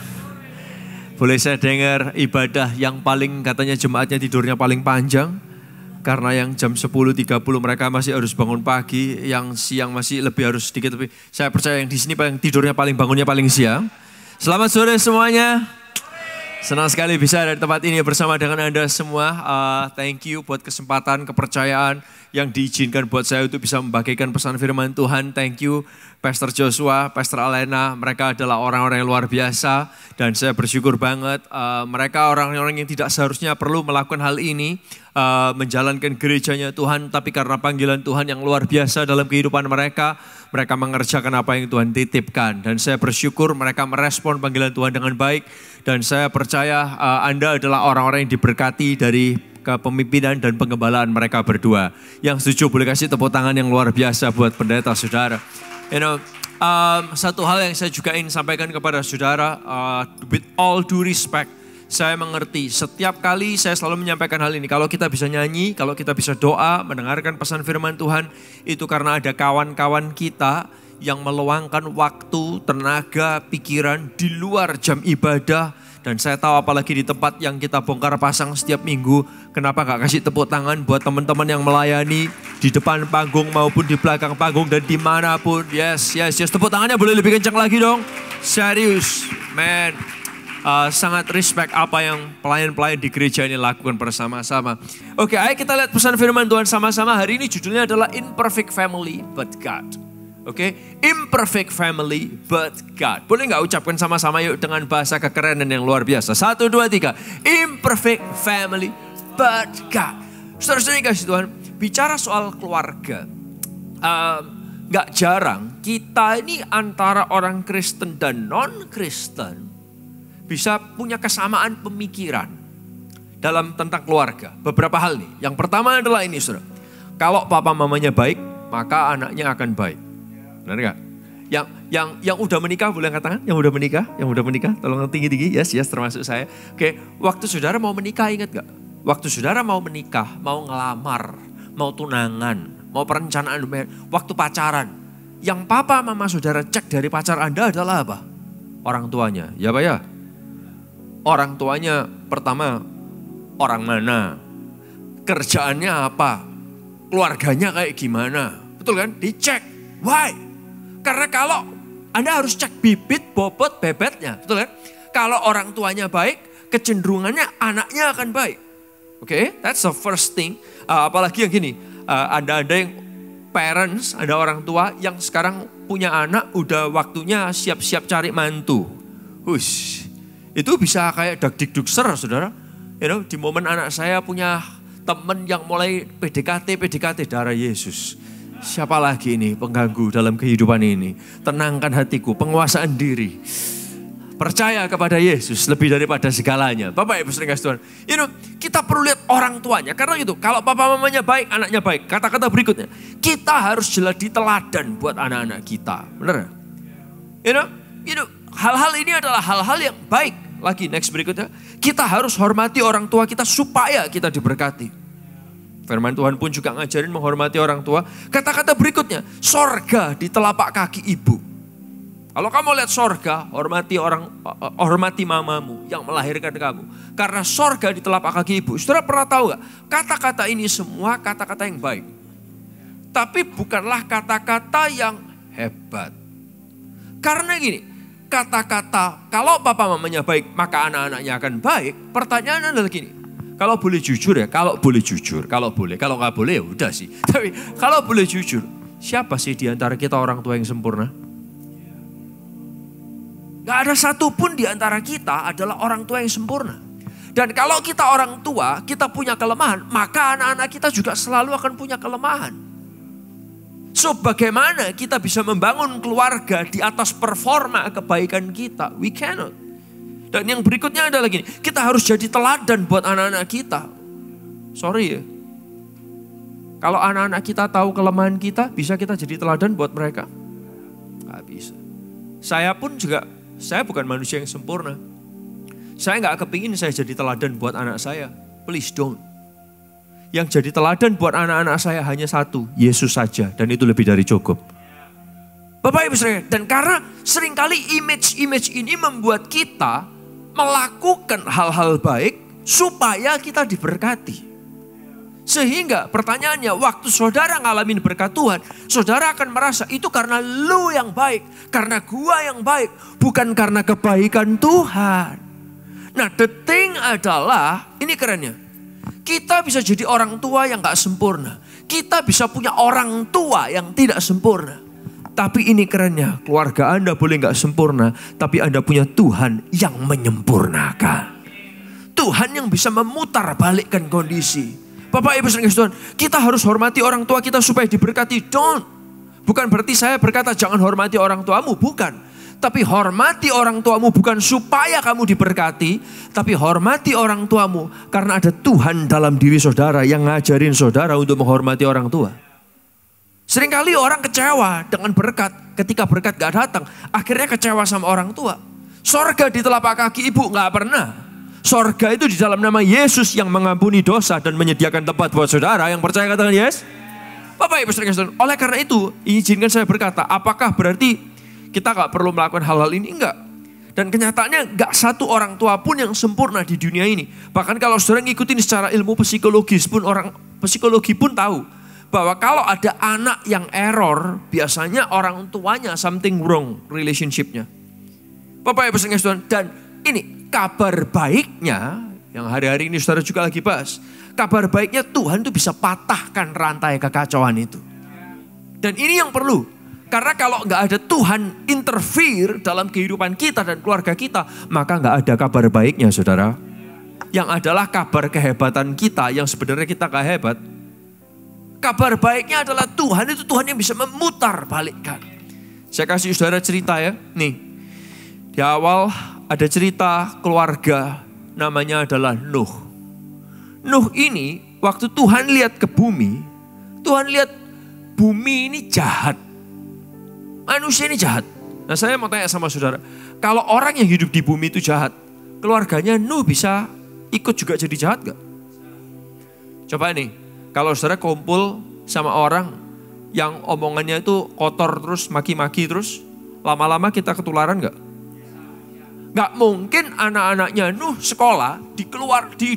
Boleh saya dengar ibadah yang paling katanya jemaatnya tidurnya paling panjang. Karena yang jam 10.30 mereka masih harus bangun pagi, yang siang masih lebih harus sedikit lebih. Saya percaya yang di sini paling tidurnya paling bangunnya paling siang. Selamat sore semuanya. Senang sekali bisa ada di tempat ini bersama dengan Anda semua. Thank you buat kesempatan, kepercayaan yang diizinkan buat saya untuk bisa membagikan pesan firman Tuhan. Thank you Pastor Joshua, Pastor Alena, mereka adalah orang-orang yang luar biasa. Dan saya bersyukur banget mereka orang-orang yang tidak seharusnya perlu melakukan hal ini. Menjalankan gerejanya Tuhan, tapi karena panggilan Tuhan yang luar biasa dalam kehidupan mereka, mereka mengerjakan apa yang Tuhan titipkan. Dan saya bersyukur mereka merespon panggilan Tuhan dengan baik. Dan saya percaya Anda adalah orang-orang yang diberkati dari kepemimpinan dan penggembalaan mereka berdua. Yang setuju boleh kasih tepuk tangan yang luar biasa buat pendeta saudara. Satu hal yang saya juga ingin sampaikan kepada saudara, with all due respect, saya mengerti setiap kali saya selalu menyampaikan hal ini. Kalau kita bisa nyanyi, kalau kita bisa doa, mendengarkan pesan firman Tuhan, itu karena ada kawan-kawan kita yang meluangkan waktu, tenaga, pikiran di luar jam ibadah. Dan saya tahu apalagi di tempat yang kita bongkar pasang setiap minggu, kenapa gak kasih tepuk tangan buat teman-teman yang melayani di depan panggung maupun di belakang panggung dan dimanapun. Yes, tepuk tangannya boleh lebih kencang lagi dong. Serius, man. Sangat respect apa yang pelayan-pelayan di gereja ini lakukan bersama-sama. Oke, ayo kita lihat pesan firman Tuhan sama-sama. Hari ini judulnya adalah Imperfect Family But God. Oke, imperfect family but God. Boleh nggak ucapkan sama-sama yuk dengan bahasa kekerenan yang luar biasa. 1, 2, 3. Imperfect family but God. Saudara-saudara kasih Tuhan, bicara soal keluarga. Nggak jarang kita ini antara orang Kristen dan non-Kristen bisa punya kesamaan pemikiran dalam tentang keluarga. Beberapa hal nih. Yang pertama adalah ini saudara. Kalau papa mamanya baik, maka anaknya akan baik. Benar gak? Yang udah menikah boleh angkat tangan? Yang udah menikah, tolong tinggi-tinggi. Yes, termasuk saya. Oke, waktu saudara mau menikah ingat gak? Waktu saudara mau menikah, mau ngelamar, mau tunangan, mau perencanaan, waktu pacaran. Yang papa mama saudara cek dari pacar Anda adalah apa? Orang tuanya, ya Pak ya? Orang tuanya pertama, orang mana? Kerjaannya apa? Keluarganya kayak gimana? Betul kan? Dicek. Why? Karena kalau Anda harus cek bibit, bobot, bebetnya. Betul kan? Kalau orang tuanya baik, kecenderungannya anaknya akan baik. Oke, that's the first thing. Apalagi yang gini, ada yang parents, ada orang tua yang sekarang punya anak, udah waktunya siap-siap cari mantu. Hush, itu bisa kayak dak-dik-dukser saudara. Di momen anak saya punya teman yang mulai PDKT darah Yesus. Siapa lagi ini pengganggu dalam kehidupan ini? Tenangkan hatiku, penguasaan diri. Percaya kepada Yesus lebih daripada segalanya. Bapak Ibu sering kasih Tuhan. Kita perlu lihat orang tuanya. Karena gitu, kalau papa mamanya baik, anaknya baik. Kata-kata berikutnya, kita harus jadi teladan buat anak-anak kita. Benar? Hal-hal ini adalah hal-hal yang baik. Lagi next berikutnya, kita harus hormati orang tua kita supaya kita diberkati. Firman Tuhan pun juga ngajarin menghormati orang tua. Kata-kata berikutnya, sorga di telapak kaki ibu. Kalau kamu lihat sorga, hormati mamamu yang melahirkan kamu. Karena sorga di telapak kaki ibu. Saudara pernah tahu gak? Kata-kata ini semua kata-kata yang baik. Tapi bukanlah kata-kata yang hebat. Karena gini, kata-kata kalau papa mamanya baik, maka anak-anaknya akan baik. Pertanyaan adalah gini. Kalau boleh jujur ya, kalau nggak boleh ya udah sih. Tapi kalau boleh jujur, siapa sih di antara kita orang tua yang sempurna? Gak ada satupun di antara kita adalah orang tua yang sempurna. Dan kalau kita orang tua, kita punya kelemahan, maka anak-anak kita juga selalu akan punya kelemahan. So bagaimana kita bisa membangun keluarga di atas performa kebaikan kita? We cannot. Dan yang berikutnya adalah gini, kita harus jadi teladan buat anak-anak kita. Sorry ya. Kalau anak-anak kita tahu kelemahan kita, bisa kita jadi teladan buat mereka? Gak bisa. Saya pun juga, saya bukan manusia yang sempurna. Saya gak kepingin saya jadi teladan buat anak saya. Please don't. Yang jadi teladan buat anak-anak saya hanya satu, Yesus saja. Dan itu lebih dari cukup. Bapak Ibu saudara, dan karena seringkali image-image ini membuat kita melakukan hal-hal baik supaya kita diberkati. Sehingga pertanyaannya, waktu saudara ngalamin berkat Tuhan, saudara akan merasa itu karena lu yang baik, karena gua yang baik, bukan karena kebaikan Tuhan. Nah, the thing adalah, ini kerennya, kita bisa jadi orang tua yang gak sempurna. Kita bisa punya orang tua yang tidak sempurna. Tapi ini kerennya, keluarga Anda boleh gak sempurna, tapi Anda punya Tuhan yang menyempurnakan. Tuhan yang bisa memutar balikkan kondisi. Bapak Ibu saudara Tuhan, kita harus hormati orang tua kita supaya diberkati. Don't. Bukan berarti saya berkata jangan hormati orang tuamu, bukan. Tapi hormati orang tuamu bukan supaya kamu diberkati, tapi hormati orang tuamu karena ada Tuhan dalam diri saudara yang ngajarin saudara untuk menghormati orang tua. Seringkali orang kecewa dengan berkat, ketika berkat gak datang, akhirnya kecewa sama orang tua. Sorga di telapak kaki ibu gak pernah. Sorga itu di dalam nama Yesus yang mengampuni dosa dan menyediakan tempat buat saudara. Yang percaya katakan yes? Bapak Ibu saudara, oleh karena itu izinkan saya berkata, apakah berarti kita gak perlu melakukan hal-hal ini? Enggak. Dan kenyataannya gak satu orang tua pun yang sempurna di dunia ini. Bahkan kalau saudara ngikutin secara ilmu psikologis pun, orang psikologi pun tahu bahwa kalau ada anak yang error, biasanya orang tuanya something wrong relationship-nya. Bapak Ibu saudara, dan ini kabar baiknya, yang hari-hari ini saudara juga lagi bahas. Kabar baiknya Tuhan tuh bisa patahkan rantai kekacauan itu. Dan ini yang perlu. Karena kalau nggak ada Tuhan interfere dalam kehidupan kita dan keluarga kita, maka nggak ada kabar baiknya saudara. Yang adalah kabar kehebatan kita yang sebenarnya kita nggak hebat. Kabar baiknya adalah Tuhan itu Tuhan yang bisa memutar balikkan. Saya kasih saudara cerita ya. Nih, di awal ada cerita keluarga namanya adalah Nuh. Nuh ini waktu Tuhan lihat ke bumi, Tuhan lihat bumi ini jahat. Manusia ini jahat. Nah saya mau tanya sama saudara, kalau orang yang hidup di bumi itu jahat, keluarganya Nuh bisa ikut juga jadi jahat gak? Coba nih, kalau saudara kumpul sama orang yang omongannya itu kotor terus, maki-maki terus, lama-lama kita ketularan gak? Gak mungkin anak-anaknya Nuh sekolah di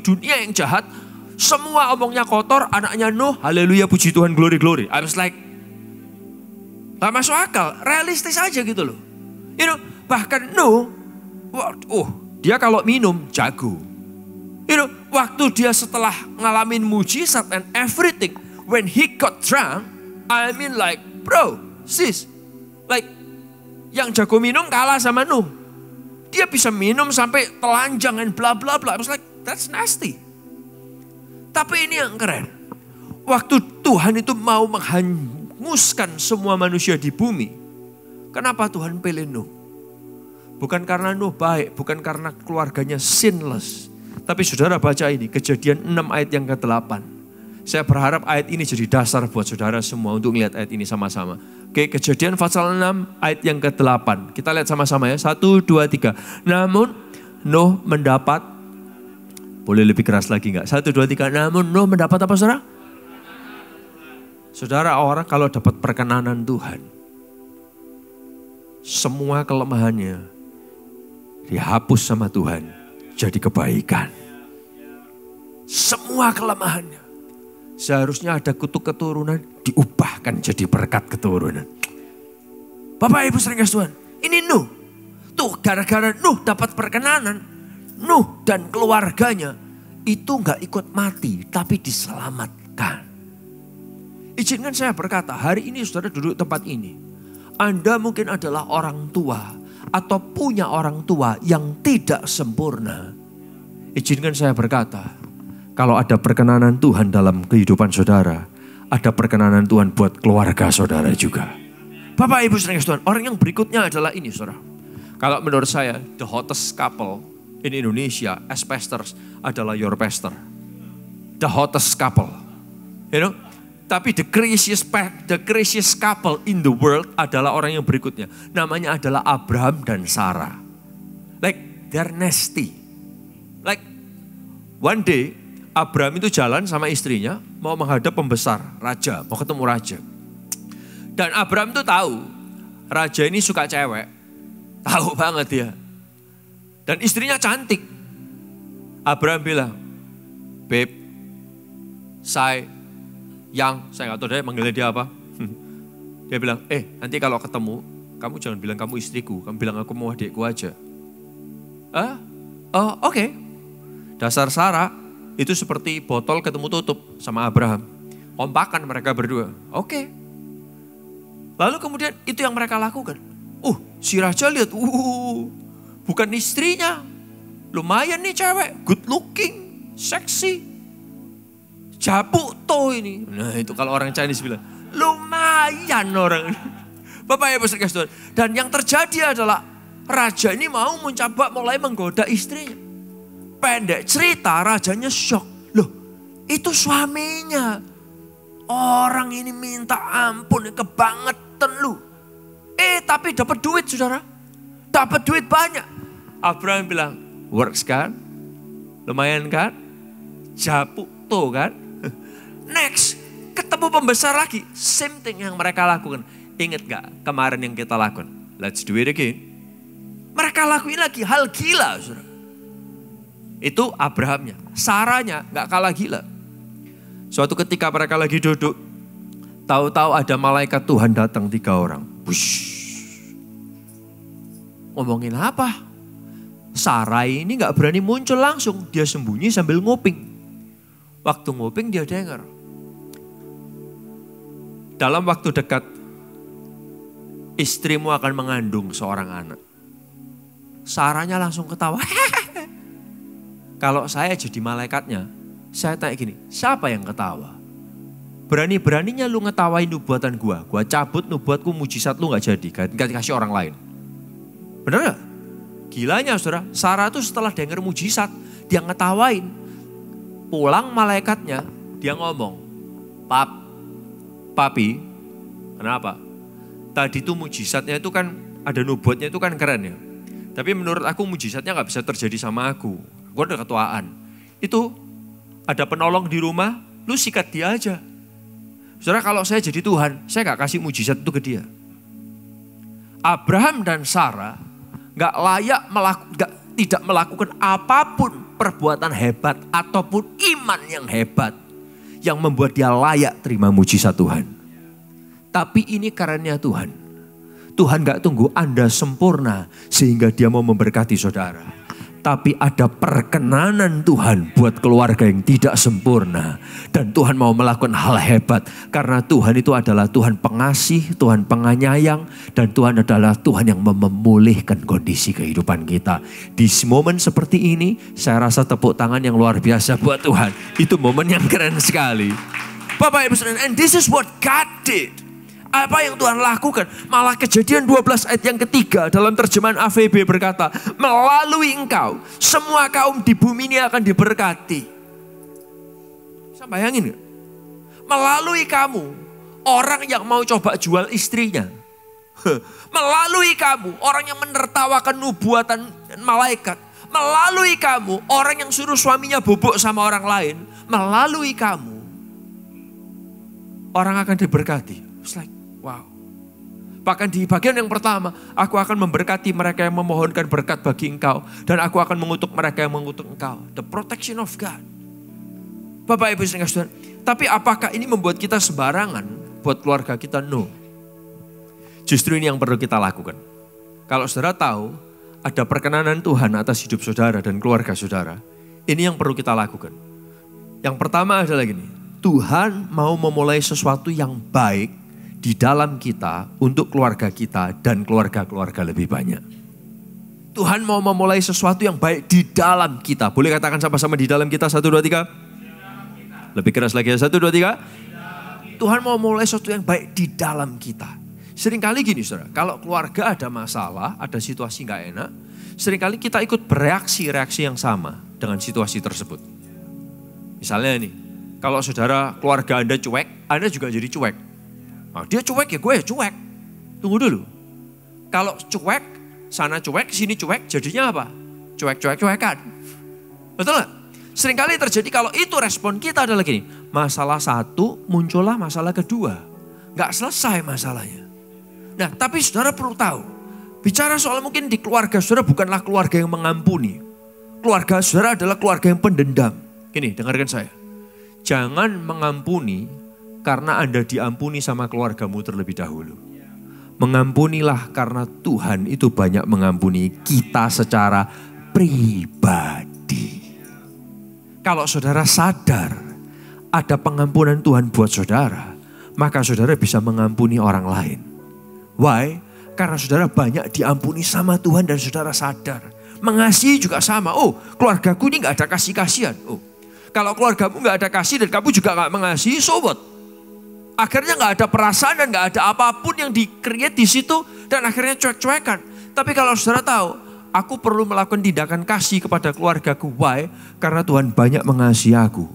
dunia yang jahat, semua omongnya kotor, anaknya Nuh, haleluya puji Tuhan, glory glory. I was like, gak masuk akal, realistis aja gitu loh. You know, bahkan Nuh, dia kalau minum jago. You know, waktu dia setelah ngalamin mujizat and everything, when he got drunk, I mean like, bro, sis, like, yang jago minum kalah sama Nuh. Dia bisa minum sampai telanjang and bla bla bla. I was like, that's nasty. Tapi ini yang keren. Waktu Tuhan itu mau menghanguskan semua manusia di bumi, kenapa Tuhan pilih Nuh? Bukan karena Nuh baik, bukan karena keluarganya sinless. Tapi saudara baca ini, Kejadian 6 ayat yang ke-8. Saya berharap ayat ini jadi dasar buat saudara semua untuk melihat ayat ini sama-sama. Oke, Kejadian pasal 6 ayat yang ke-8. Kita lihat sama-sama ya. 1, 2, 3. Namun Nuh mendapat, boleh lebih keras lagi enggak? 1, 2, 3. Namun Nuh mendapat apa saudara? Saudara, orang kalau dapat perkenanan Tuhan, semua kelemahannya dihapus sama Tuhan, jadi kebaikan. Semua kelemahannya. Seharusnya ada kutuk keturunan, diubahkan jadi berkat keturunan. Bapak Ibu sering kasih Tuhan, ini Nuh. Tuh gara-gara Nuh dapat perkenanan, Nuh dan keluarganya itu gak ikut mati, tapi diselamatkan. Izinkan saya berkata, hari ini saudara duduk tempat ini. Anda mungkin adalah orang tua atau punya orang tua yang tidak sempurna. Izinkan saya berkata, kalau ada perkenanan Tuhan dalam kehidupan saudara, ada perkenanan Tuhan buat keluarga saudara juga. Bapak Ibu saudara Tuhan, orang yang berikutnya adalah ini saudara. Kalau menurut saya, the hottest couple in Indonesia as pastors adalah your pastor. The hottest couple. You know? Tapi the craziest couple in the world adalah orang yang berikutnya. Namanya adalah Abraham dan Sarah. Like they're nasty. Like one day Abraham itu jalan sama istrinya mau menghadap pembesar, raja, mau ketemu raja. Dan Abraham tuh tahu raja ini suka cewek. Tahu banget dia. Dan istrinya cantik. Abraham bilang, "Babe, saya nggak tahu deh manggilnya dia apa." Dia bilang, nanti kalau ketemu, kamu jangan bilang kamu istriku, kamu bilang aku mau adikku aja. Oke. Dasar Sarah itu seperti botol ketemu tutup sama Abraham. Ompakan mereka berdua. Oke. Lalu kemudian itu yang mereka lakukan. Si raja lihat, bukan istrinya. Lumayan nih cewek, good looking, seksi. Jabu toh ini. Nah itu kalau orang Chinese bilang, lumayan orang. Bapak Ibu sekalian. Dan yang terjadi adalah raja ini mau mencoba mulai menggoda istrinya. Pendek cerita, rajanya shock. Loh, itu suaminya. Orang ini minta ampun, kebangetan lu. Tapi dapat duit saudara. Dapat duit banyak. Abraham bilang, works kan? Lumayan kan? Japu tuh kan? Next, ketemu pembesar lagi. Same thing yang mereka lakukan. Ingat gak kemarin yang kita lakukan? Let's do it again. Mereka lakuin lagi hal gila saudara. Itu Abrahamnya. Sarahnya gak kalah gila. Suatu ketika mereka lagi duduk. Tahu-tahu ada malaikat Tuhan datang 3 orang. Bush. Ngomongin apa? Sarah ini gak berani muncul langsung. Dia sembunyi sambil nguping. Waktu nguping dia dengar. Dalam waktu dekat, istrimu akan mengandung seorang anak. Sarahnya langsung ketawa. Kalau saya jadi malaikatnya, saya tanya gini, siapa yang ketawa? Berani-beraninya lu ngetawain nubuatan gua cabut nubuatku, mujizat lu gak jadi, gak dikasih orang lain. Bener gak? Gilanya saudara, Sarah tuh setelah denger mujizat, dia ngetawain. Pulang malaikatnya, dia ngomong, Papi, kenapa? Tadi tuh mujizatnya itu kan, ada nubuatnya itu kan keren ya. Tapi menurut aku mujizatnya gak bisa terjadi sama aku. Gue udah ketuaan. Itu ada penolong di rumah, lu sikat dia aja. Saudara kalau saya jadi Tuhan, saya gak kasih mujizat itu ke dia. Abraham dan Sarah gak layak tidak melakukan apapun perbuatan hebat ataupun iman yang hebat yang membuat dia layak terima mujizat Tuhan. Tapi ini karunia Tuhan. Tuhan gak tunggu Anda sempurna sehingga dia mau memberkati saudara. Tapi ada perkenanan Tuhan buat keluarga yang tidak sempurna. Dan Tuhan mau melakukan hal hebat. Karena Tuhan itu adalah Tuhan pengasih, Tuhan penganyayang. Dan Tuhan adalah Tuhan yang memulihkan kondisi kehidupan kita. Di momen seperti ini, saya rasa tepuk tangan yang luar biasa buat Tuhan. Itu momen yang keren sekali. Bapak Ibu saudara, and this is what God did. Apa yang Tuhan lakukan? Malah Kejadian 12 ayat yang ketiga dalam terjemahan AVB berkata, melalui engkau semua kaum di bumi ini akan diberkati. Bisa bayangin gak? Melalui kamu orang yang mau coba jual istrinya. Melalui kamu orang yang menertawakan nubuatan malaikat. Melalui kamu orang yang suruh suaminya bobok sama orang lain. Melalui kamu orang akan diberkati. It's like, wow. Bahkan di bagian yang pertama, aku akan memberkati mereka yang memohonkan berkat bagi engkau. Dan aku akan mengutuk mereka yang mengutuk engkau. The protection of God. Bapak Ibu saudara, tapi apakah ini membuat kita sembarangan buat keluarga kita? No. Justru ini yang perlu kita lakukan. Kalau saudara tahu, ada perkenanan Tuhan atas hidup saudara dan keluarga saudara. Ini yang perlu kita lakukan. Yang pertama adalah gini. Tuhan mau memulai sesuatu yang baik di dalam kita, untuk keluarga kita dan keluarga-keluarga lebih banyak. Tuhan mau memulai sesuatu yang baik di dalam kita. Boleh katakan sama-sama di dalam kita, 1, 2, 3. Lebih keras lagi ya, 1, 2, 3. Tuhan mau mulai sesuatu yang baik di dalam kita. Seringkali gini saudara, kalau keluarga ada masalah, ada situasi gak enak, seringkali kita ikut bereaksi-reaksi yang sama dengan situasi tersebut. Misalnya nih, kalau saudara keluarga Anda cuek, Anda juga jadi cuek. Nah, dia cuek ya gue ya cuek. Tunggu dulu. Kalau cuek, sana cuek, sini cuek, jadinya apa? Cuek-cuek-cuekan. Betul gak? Seringkali terjadi kalau itu respon kita adalah gini. Masalah satu, muncullah masalah kedua. Gak selesai masalahnya. Nah, tapi saudara perlu tahu. Bicara soal mungkin di keluarga saudara bukanlah keluarga yang mengampuni. Keluarga saudara adalah keluarga yang pendendam. Gini, dengarkan saya. Jangan mengampuni karena Anda diampuni sama keluargamu terlebih dahulu. Mengampunilah karena Tuhan itu banyak mengampuni kita secara pribadi. Kalau saudara sadar ada pengampunan Tuhan buat saudara, maka saudara bisa mengampuni orang lain. Why? Karena saudara banyak diampuni sama Tuhan dan saudara sadar. Mengasihi juga sama. Oh, keluargaku ini gak ada kasih-kasihan. Oh, kalau keluargamu gak ada kasih dan kamu juga gak mengasihi, so what? Akhirnya gak ada perasaan dan gak ada apapun yang di-create di situ dan akhirnya cuek-cuekan. Tapi kalau saudara tahu, aku perlu melakukan tindakan kasih kepada keluargaku. Why? Karena Tuhan banyak mengasihi aku.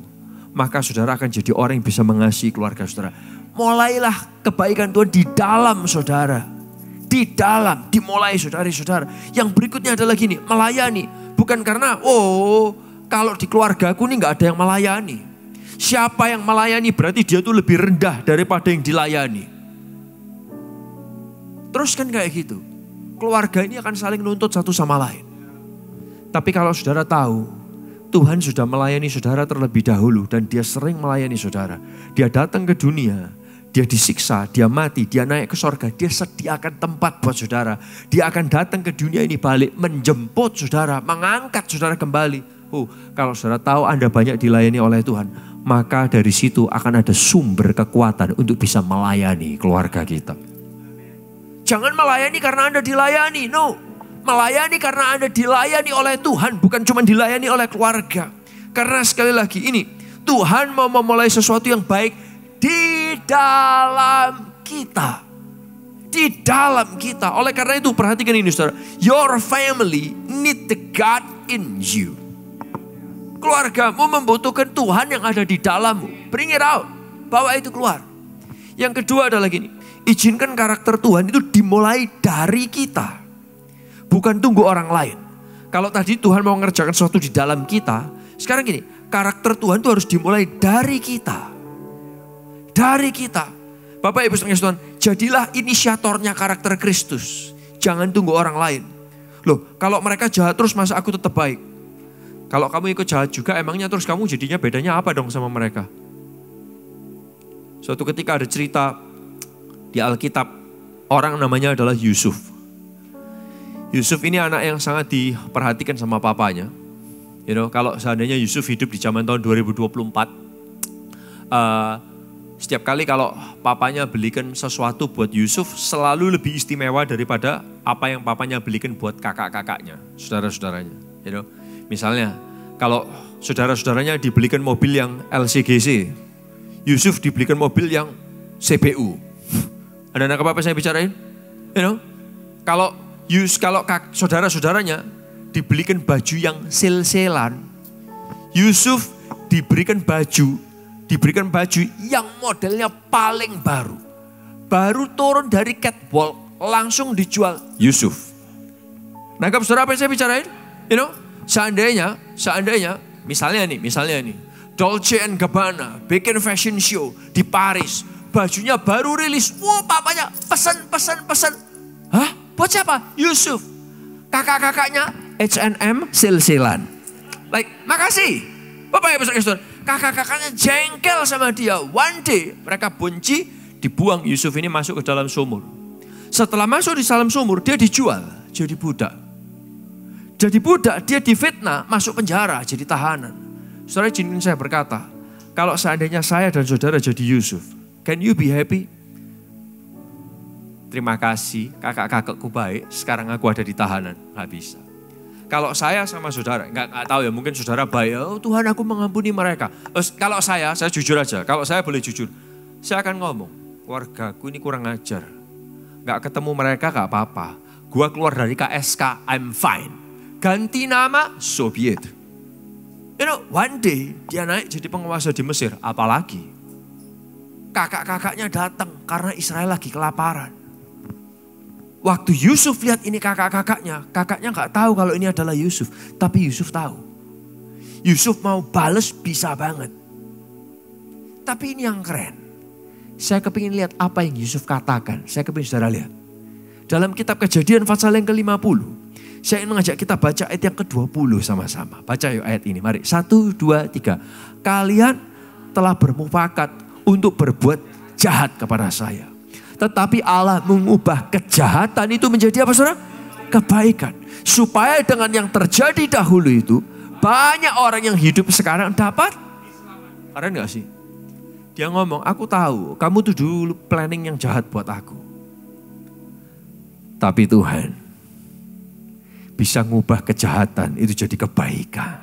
Maka saudara akan jadi orang yang bisa mengasihi keluarga saudara. Mulailah kebaikan Tuhan di dalam saudara. Di dalam, dimulai saudara-saudara. Yang berikutnya adalah gini, melayani. Bukan karena, kalau di keluargaku ini gak ada yang melayani. Siapa yang melayani berarti dia tuh lebih rendah daripada yang dilayani. Terus kan kayak gitu. Keluarga ini akan saling nuntut satu sama lain. Tapi kalau saudara tahu, Tuhan sudah melayani saudara terlebih dahulu dan dia sering melayani saudara. Dia datang ke dunia, dia disiksa, dia mati, dia naik ke sorga, dia sediakan tempat buat saudara. Dia akan datang ke dunia ini balik, menjemput saudara, mengangkat saudara kembali. Kalau saudara tahu Anda banyak dilayani oleh Tuhan, maka dari situ akan ada sumber kekuatan untuk bisa melayani keluarga kita. Jangan melayani karena Anda dilayani, no. Melayani karena Anda dilayani oleh Tuhan, bukan cuma dilayani oleh keluarga. Karena sekali lagi ini, Tuhan mau memulai sesuatu yang baik di dalam kita. Di dalam kita. Oleh karena itu perhatikan ini saudara. Your family need the God in you. Keluargamu membutuhkan Tuhan yang ada di dalammu. Bring it out. Bawa itu keluar. Yang kedua adalah gini. Izinkan karakter Tuhan itu dimulai dari kita. Bukan tunggu orang lain. Kalau tadi Tuhan mau mengerjakan sesuatu di dalam kita. Sekarang gini. Karakter Tuhan itu harus dimulai dari kita. Dari kita. Bapak Ibu sekalian Tuhan. Jadilah inisiatornya karakter Kristus. Jangan tunggu orang lain. Loh, kalau mereka jahat terus masa aku tetap baik? Kalau kamu ikut jahat juga, emangnya terus kamu jadinya bedanya apa dong sama mereka? Suatu ketika ada cerita di Alkitab, orang namanya adalah Yusuf. Yusuf ini anak yang sangat diperhatikan sama papanya. Kalau seandainya Yusuf hidup di zaman tahun 2024, setiap kali kalau papanya belikan sesuatu buat Yusuf, selalu lebih istimewa daripada apa yang papanya belikan buat kakak-kakaknya, saudara-saudaranya. Misalnya, kalau saudara-saudaranya dibelikan mobil yang LCGC, Yusuf dibelikan mobil yang CPU. Ada nangkap apa saya bicarain? Kalau saudara-saudaranya dibelikan baju yang sel-selan, Yusuf diberikan baju yang modelnya paling baru. Baru turun dari catwalk, langsung dijual Yusuf. Nangkap saudara apa yang saya bicarain? Seandainya, misalnya nih, Dolce & Gabbana bikin fashion show di Paris, bajunya baru rilis, papanya pesan. Hah? Buat siapa? Yusuf. Kakak-kakaknya H&M sel-selan. Makasih. Bapak Ibu saudara, kakak-kakaknya jengkel sama dia. One day mereka benci, dibuang Yusuf ini masuk ke dalam sumur. Setelah masuk di dalam sumur, dia dijual jadi budak. Jadi budak, dia difitnah, masuk penjara, jadi tahanan. Saudara izinkan saya berkata, kalau seandainya saya dan saudara jadi Yusuf, can you be happy? Terima kasih, kakak-kakakku baik, sekarang aku ada di tahanan. Gak bisa. Kalau saya sama saudara, gak tahu ya, mungkin saudara baik, Tuhan aku mengampuni mereka. Kalau saya jujur aja, kalau saya boleh jujur, Saya akan ngomong, keluargaku ini kurang ajar. Gak ketemu mereka gak apa-apa. Gua keluar dari KSK, I'm fine. Ganti nama, Soviet. You know, one day dia naik jadi penguasa di Mesir. Apalagi kakak-kakaknya datang karena Israel lagi kelaparan. Waktu Yusuf lihat ini kakaknya gak tahu kalau ini adalah Yusuf. Tapi Yusuf tahu. Yusuf mau bales bisa banget. Tapi ini yang keren. Saya kepingin lihat apa yang Yusuf katakan. Saya kepingin saudara lihat. Dalam kitab Kejadian pasal yang ke-50. Saya ingin mengajak kita baca ayat yang ke-20 sama-sama. Baca yuk ayat ini. Mari. 1, 2, 3. Kalian telah bermufakat untuk berbuat jahat kepada saya. Tetapi Allah mengubah kejahatan itu menjadi apa saudara? Kebaikan. Supaya dengan yang terjadi dahulu itu. Banyak orang yang hidup sekarang dapat. Keren gak sih? Dia ngomong, aku tahu kamu tuh dulu planning yang jahat buat aku. Tapi Tuhan bisa ngubah kejahatan itu jadi kebaikan.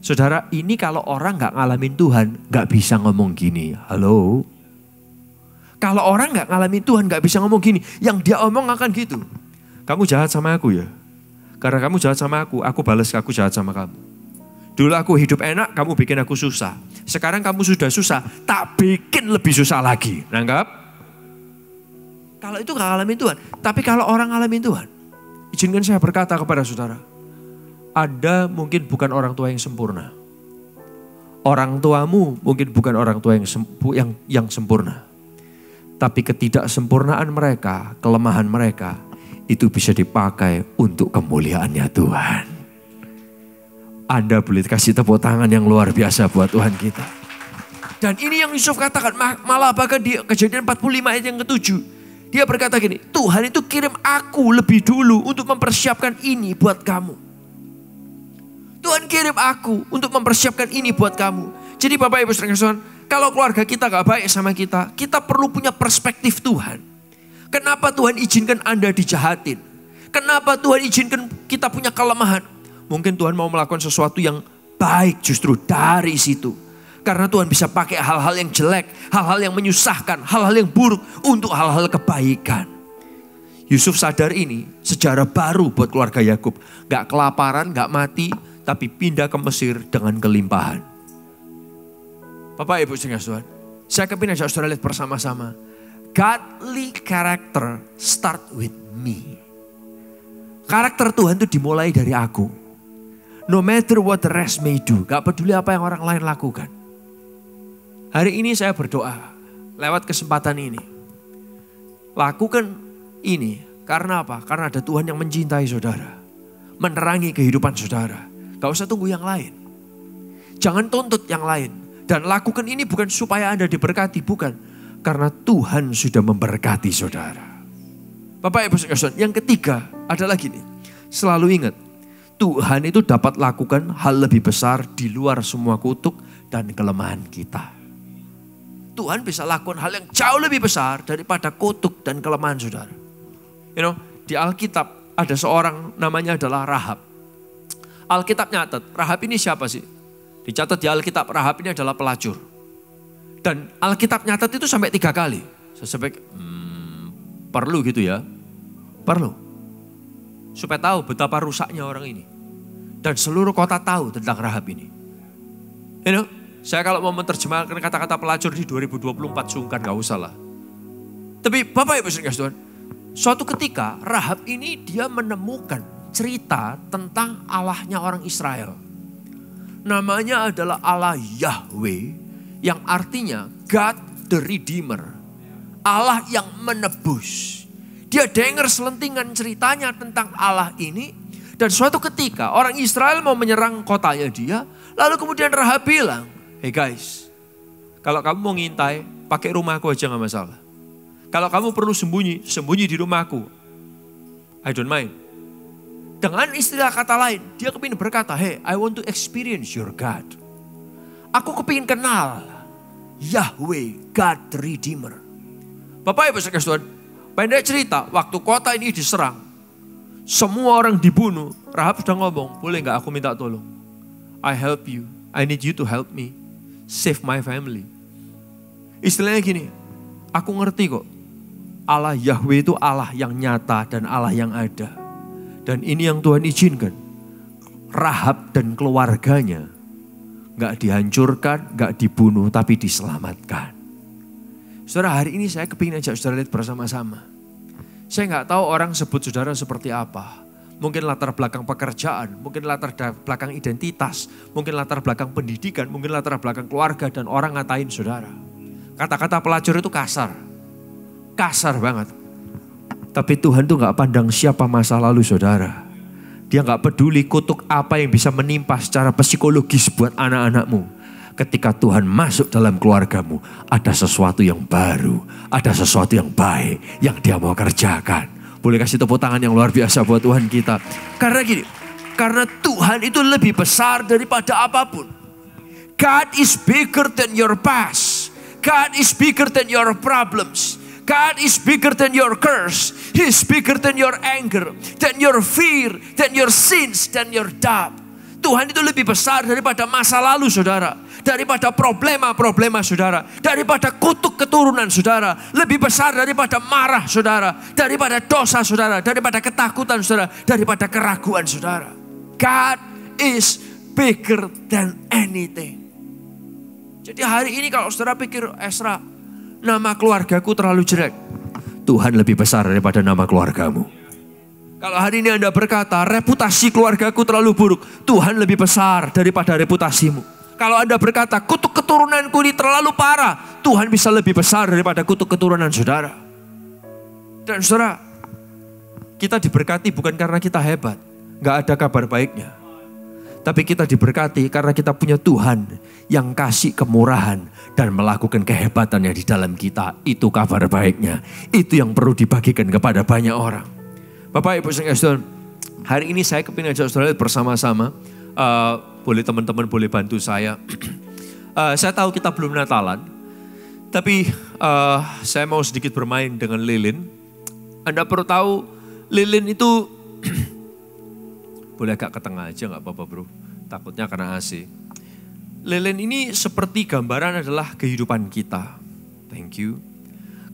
Saudara, ini kalau orang gak ngalamin Tuhan gak bisa ngomong gini. Halo? Kalau orang gak ngalamin Tuhan gak bisa ngomong gini. Yang dia omong akan gitu. Kamu jahat sama aku ya? Karena kamu jahat sama aku balas aku jahat sama kamu. Dulu aku hidup enak, kamu bikin aku susah. Sekarang kamu sudah susah, tak bikin lebih susah lagi. Nangkap? Kalau itu gak ngalamin Tuhan. Tapi kalau orang ngalamin Tuhan, izinkan saya berkata kepada saudara. Anda mungkin bukan orang tua yang sempurna. Orang tuamu mungkin bukan orang tua yang sempurna. Tapi ketidaksempurnaan mereka, kelemahan mereka, itu bisa dipakai untuk kemuliaannya Tuhan. Anda boleh kasih tepuk tangan yang luar biasa buat Tuhan kita. Dan ini yang Yusuf katakan, malah bahkan di Kejadian 45 ayat yang ke-7. Dia berkata gini, Tuhan itu kirim aku lebih dulu untuk mempersiapkan ini buat kamu. Tuhan kirim aku untuk mempersiapkan ini buat kamu. Jadi Bapak Ibu Saudara, kalau keluarga kita gak baik sama kita perlu punya perspektif Tuhan. Kenapa Tuhan izinkan Anda dijahatin? Kenapa Tuhan izinkan kita punya kelemahan? Mungkin Tuhan mau melakukan sesuatu yang baik justru dari situ. Karena Tuhan bisa pakai hal-hal yang jelek, hal-hal yang menyusahkan, hal-hal yang buruk untuk hal-hal kebaikan. Yusuf sadar ini sejarah baru buat keluarga Yakub. Gak kelaparan, gak mati, tapi pindah ke Mesir dengan kelimpahan. Bapak Ibu Saudara, saya kepingin ajak saudara lihat bersama-sama. Godly character start with me. Karakter Tuhan itu dimulai dari aku. No matter what the rest may do. Gak peduli apa yang orang lain lakukan. Hari ini saya berdoa. Lewat kesempatan ini. Lakukan ini. Karena apa? Karena ada Tuhan yang mencintai saudara. Menerangi kehidupan saudara. Gak usah tunggu yang lain. Jangan tuntut yang lain. Dan lakukan ini bukan supaya Anda diberkati. Bukan. Karena Tuhan sudah memberkati saudara. Bapak Ibu Saudara, yang ketiga adalah gini. Selalu ingat. Tuhan itu dapat lakukan hal lebih besar di luar semua kutuk dan kelemahan kita. Tuhan bisa lakukan hal yang jauh lebih besar daripada kutuk dan kelemahan saudara. You know, di Alkitab ada seorang namanya adalah Rahab. Alkitab nyatat, Rahab ini siapa sih? Dicatat di Alkitab, Rahab ini adalah pelacur. Dan Alkitab nyatat itu sampai 3 kali. Saya sampai, perlu gitu ya? Perlu. Supaya tahu betapa rusaknya orang ini. Dan seluruh kota tahu tentang Rahab ini. You know, saya kalau mau menerjemahkan kata-kata pelacur di 2024 sungkan, gak usah lah. Tapi Bapak Ibu Saudara, suatu ketika Rahab ini dia menemukan cerita tentang Allahnya orang Israel. Namanya adalah Allah Yahweh, yang artinya God the Redeemer. Allah yang menebus. Dia dengar selentingan ceritanya tentang Allah ini. Dan suatu ketika orang Israel mau menyerang kotanya dia. Lalu kemudian Rahab bilang, hey guys, kalau kamu mau ngintai, pakai rumahku aja gak masalah. Kalau kamu perlu sembunyi, sembunyi di rumahku. I don't mind. Dengan istilah kata lain, dia kepingin berkata, hey, I want to experience your God. Aku kepingin kenal Yahweh, God the Redeemer. Bapak Ibu Saudara, pendek cerita, waktu kota ini diserang, semua orang dibunuh. Rahab sudah ngomong, boleh gak aku minta tolong? I help you, I need you to help me. Save my family. Istilahnya gini, aku ngerti kok. Allah Yahweh itu Allah yang nyata dan Allah yang ada. Dan ini yang Tuhan izinkan. Rahab dan keluarganya gak dihancurkan, gak dibunuh, tapi diselamatkan. Saudara, hari ini saya kepingin ajak saudara lihat bersama-sama. Saya gak tahu orang sebut saudara seperti apa. Mungkin latar belakang pekerjaan, mungkin latar belakang identitas, mungkin latar belakang pendidikan, mungkin latar belakang keluarga, dan orang ngatain saudara. Kata-kata pelacur itu kasar. Kasar banget. Tapi Tuhan tuh gak pandang siapa masa lalu saudara. Dia gak peduli kutuk apa yang bisa menimpa secara psikologis buat anak-anakmu. Ketika Tuhan masuk dalam keluargamu, ada sesuatu yang baru, ada sesuatu yang baik yang dia mau kerjakan. Boleh kasih tepuk tangan yang luar biasa buat Tuhan kita. Karena gini, karena Tuhan itu lebih besar daripada apapun. God is bigger than your past. God is bigger than your problems. God is bigger than your curse. He is bigger than your anger, than your fear, than your sins, than your doubt. Tuhan itu lebih besar daripada masa lalu saudara. Daripada problema-problema saudara. Daripada kutuk keturunan saudara. Lebih besar daripada marah saudara. Daripada dosa saudara. Daripada ketakutan saudara. Daripada keraguan saudara. God is bigger than anything. Jadi hari ini kalau saudara pikir, Ezra, nama keluargaku terlalu jelek. Tuhan lebih besar daripada nama keluargamu. Kalau hari ini Anda berkata, reputasi keluargaku terlalu buruk. Tuhan lebih besar daripada reputasimu. Kalau Anda berkata, kutuk keturunanku ini terlalu parah. Tuhan bisa lebih besar daripada kutuk keturunan saudara. Dan saudara, kita diberkati bukan karena kita hebat. Gak ada kabar baiknya. Tapi kita diberkati karena kita punya Tuhan yang kasih kemurahan dan melakukan kehebatannya di dalam kita. Itu kabar baiknya. Itu yang perlu dibagikan kepada banyak orang. Bapak Ibu Saudara, hari ini saya kepingin ajak saudara lihat bersama-sama. Boleh teman-teman boleh bantu saya. Saya tahu kita belum Natalan. Tapi saya mau sedikit bermain dengan lilin. Anda perlu tahu lilin itu boleh agak ke tengah aja gak apa-apa bro. Takutnya karena AC. Lilin ini seperti gambaran adalah kehidupan kita. Thank you.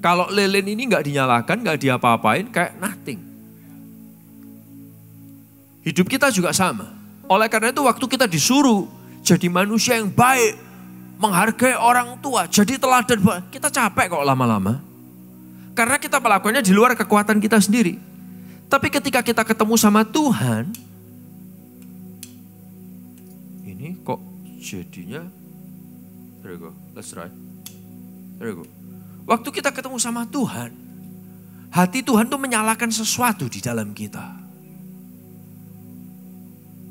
Kalau lilin ini gak dinyalakan, gak diapa-apain, kayak nothing. Hidup kita juga sama. Oleh karena itu waktu kita disuruh jadi manusia yang baik, menghargai orang tua, jadi teladan, kita capek kok lama-lama. Karena kita melakukannya di luar kekuatan kita sendiri. Tapi ketika kita ketemu sama Tuhan, ini kok jadinya, there you go, let's try. There you go. Waktu kita ketemu sama Tuhan, hati Tuhan tuh menyalakan sesuatu di dalam kita.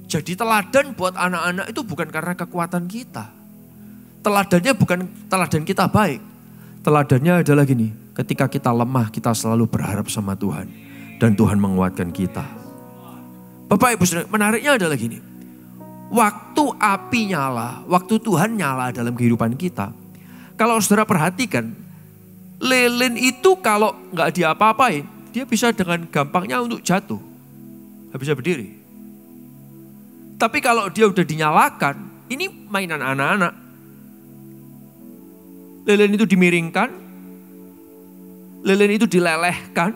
Jadi teladan buat anak-anak itu bukan karena kekuatan kita. Teladannya bukan teladan kita baik. Teladannya adalah gini, ketika kita lemah kita selalu berharap sama Tuhan. Dan Tuhan menguatkan kita. Bapak Ibu Saudara, menariknya adalah gini. Waktu api nyala, waktu Tuhan nyala dalam kehidupan kita. Kalau saudara perhatikan, lilin itu kalau nggak diapa-apain, dia bisa dengan gampangnya untuk jatuh. Nggak bisa berdiri. Tapi kalau dia udah dinyalakan, ini mainan anak-anak. Lilin itu dimiringkan, lilin itu dilelehkan.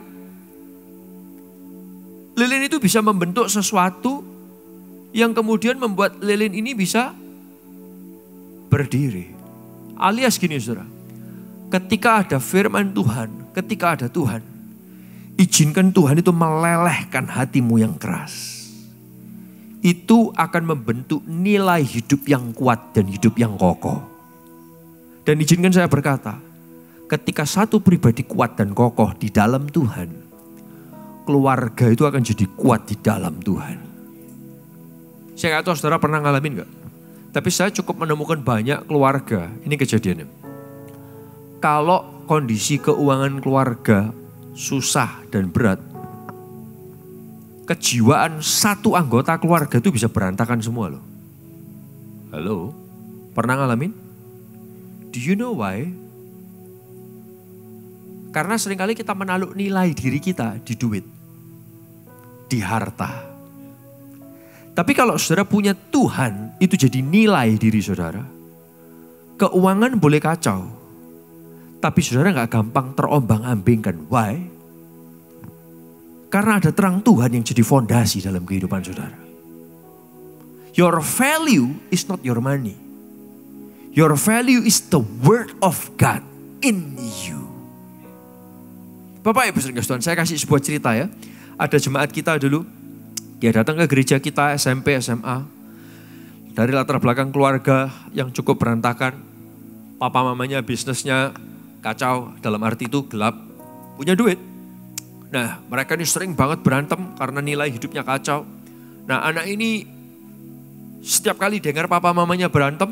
Lilin itu bisa membentuk sesuatu yang kemudian membuat lilin ini bisa berdiri. Alias gini saudara, ketika ada firman Tuhan, ketika ada Tuhan, izinkan Tuhan itu melelehkan hatimu yang keras. Itu akan membentuk nilai hidup yang kuat dan hidup yang kokoh. Dan izinkan saya berkata, ketika satu pribadi kuat dan kokoh di dalam Tuhan, keluarga itu akan jadi kuat di dalam Tuhan. Saya nggak tahu saudara pernah ngalamin nggak? Tapi saya cukup menemukan banyak keluarga, ini kejadiannya. Kalau kondisi keuangan keluarga susah dan berat, kejiwaan satu anggota keluarga itu bisa berantakan semua loh. Halo, pernah ngalamin? Do you know why? Karena seringkali kita menaruh nilai diri kita di duit, di harta. Tapi kalau saudara punya Tuhan, itu jadi nilai diri saudara. Keuangan boleh kacau, Tapi saudara gak gampang terombang-ambingkan. Why? Karena ada terang Tuhan yang jadi fondasi dalam kehidupan saudara. Your value is not your money. Your value is the word of God in you. Bapak Ibu Saudara Tuhan, saya kasih sebuah cerita ya. Ada jemaat kita dulu, dia datang ke gereja kita SMP, SMA. Dari latar belakang keluarga yang cukup berantakan. Papa mamanya bisnisnya kacau, dalam arti itu gelap, punya duit. Nah, mereka ini sering banget berantem karena nilai hidupnya kacau. Nah, anak ini setiap kali dengar papa mamanya berantem,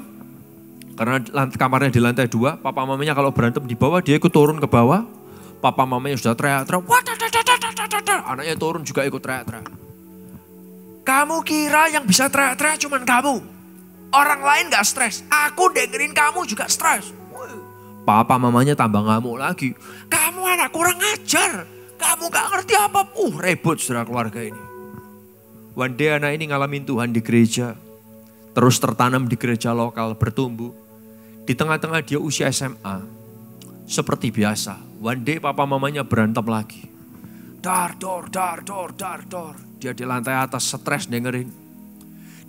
karena kamarnya di lantai 2, papa mamanya kalau berantem di bawah, dia ikut turun ke bawah. Papa mamanya sudah teriak-teriak, anaknya turun juga ikut teriak-teriak. Kamu kira yang bisa teriak-teriak cuman kamu? Orang lain gak stres, aku dengerin kamu juga stres. Papa mamanya tambah ngamuk lagi. Kamu anak kurang ajar. Kamu gak ngerti apa. Rebut saudara keluarga ini. One day anak ini ngalamin Tuhan di gereja. Terus tertanam di gereja lokal, bertumbuh. Di tengah-tengah dia usia SMA. Seperti biasa. One day papa mamanya berantem lagi. Dar. Dia di lantai atas stres dengerin.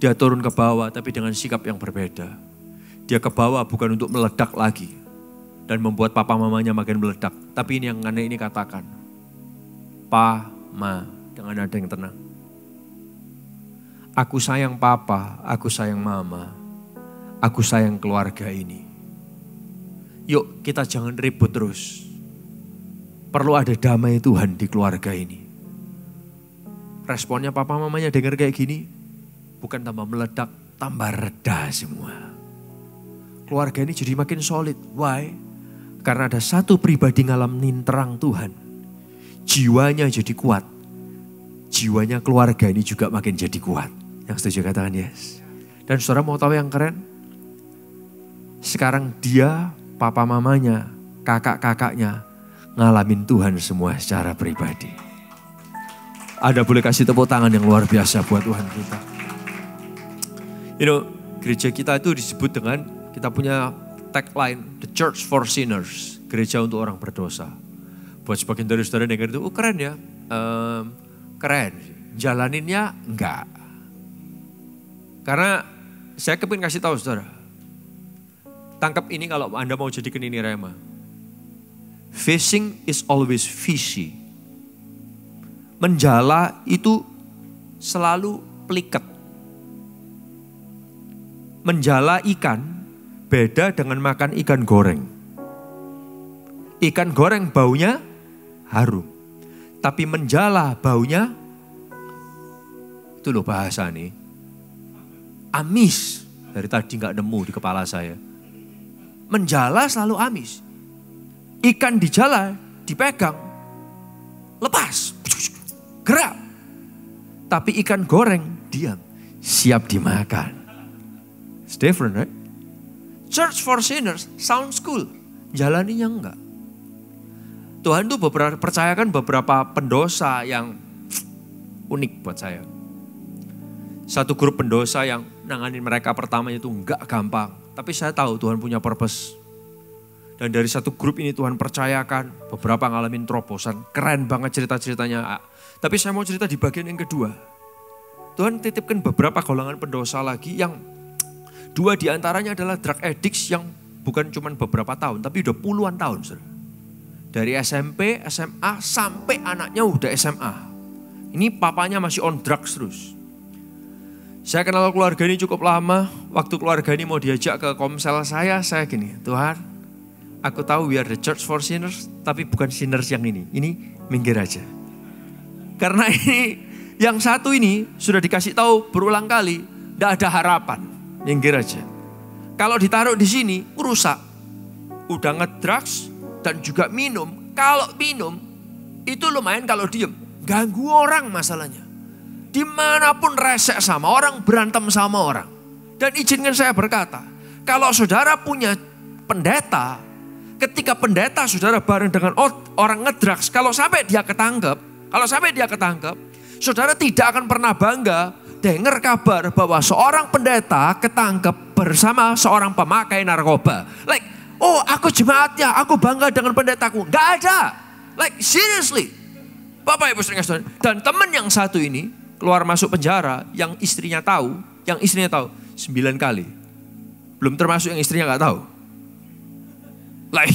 Dia turun ke bawah tapi dengan sikap yang berbeda. Dia ke bawah bukan untuk meledak lagi. Dan membuat papa mamanya makin meledak. Tapi ini yang anak ini katakan. Pa, ma, dengan nada yang tenang. Aku sayang papa, aku sayang mama. Aku sayang keluarga ini. Yuk kita jangan ribut terus. Perlu ada damai Tuhan di keluarga ini. Responnya papa mamanya dengar kayak gini. Bukan tambah meledak, tambah reda semua. Keluarga ini jadi makin solid. Why? Karena ada satu pribadi ngalamin terang Tuhan. Jiwanya jadi kuat. Jiwanya keluarga ini juga makin jadi kuat. Yang setuju katakan yes. Dan saudara mau tahu yang keren? Sekarang dia, papa mamanya, kakak-kakaknya ngalamin Tuhan semua secara pribadi. Ada boleh kasih tepuk tangan yang luar biasa buat Tuhan kita. You know, gereja kita itu disebut dengan, kita punya tagline, The Church for Sinners, gereja untuk orang berdosa. Buat sebagian dari saudara dengar itu, keren ya, keren. Jalaninnya enggak. Karena saya kepingin kasih tahu saudara, tangkap ini kalau Anda mau jadikan ini rema. Fishing is always fishy. Menjala itu selalu pelikat. Menjala ikan beda dengan makan ikan goreng. Ikan goreng baunya harum. Tapi menjala baunya, itu loh bahasa nih, amis. Dari tadi gak nemu di kepala saya. Menjala selalu amis. Ikan dijala, dipegang, lepas, gerak. Tapi ikan goreng, diam, siap dimakan. It's different, right? Church for sinners sounds cool. Jalaninya enggak. Tuhan tuh percayakan beberapa pendosa yang unik buat saya. Satu grup pendosa yang nanganin mereka pertama itu enggak gampang. Tapi saya tahu Tuhan punya purpose. Dan dari satu grup ini Tuhan percayakan beberapa ngalamin terobosan. Keren banget cerita-ceritanya. Tapi saya mau cerita di bagian yang kedua. Tuhan titipkan beberapa golongan pendosa lagi yang dua diantaranya adalah drug addicts yang bukan cuma beberapa tahun, tapi udah puluhan tahun. Saudara. Dari SMP, SMA, sampai anaknya udah SMA. Ini papanya masih on drugs terus. Saya kenal keluarga ini cukup lama. Waktu keluarga ini mau diajak ke komsel saya gini, Tuhan, aku tahu we are the church for sinners, tapi bukan sinners yang ini. Ini minggir aja. Karena ini, yang satu ini sudah dikasih tahu berulang kali, tidak ada harapan. Minggir aja. Kalau ditaruh di sini, rusak. Udah ngedrugs dan juga minum. Kalau minum, itu lumayan kalau diem. Ganggu orang masalahnya. Dimanapun resek sama orang, berantem sama orang. Dan izinkan saya berkata, kalau saudara punya pendeta, ketika pendeta saudara bareng dengan orang ngedrugs, kalau sampai dia ketangkep, saudara tidak akan pernah bangga dengar kabar bahwa seorang pendeta ketangkep bersama seorang pemakai narkoba. Like, oh aku jemaatnya, aku bangga dengan pendetaku. Gak ada. Like seriously. Bapak Ibu saudara sekalian. Dan teman yang satu ini keluar masuk penjara, yang istrinya tahu 9 kali. Belum termasuk yang istrinya gak tahu. Like,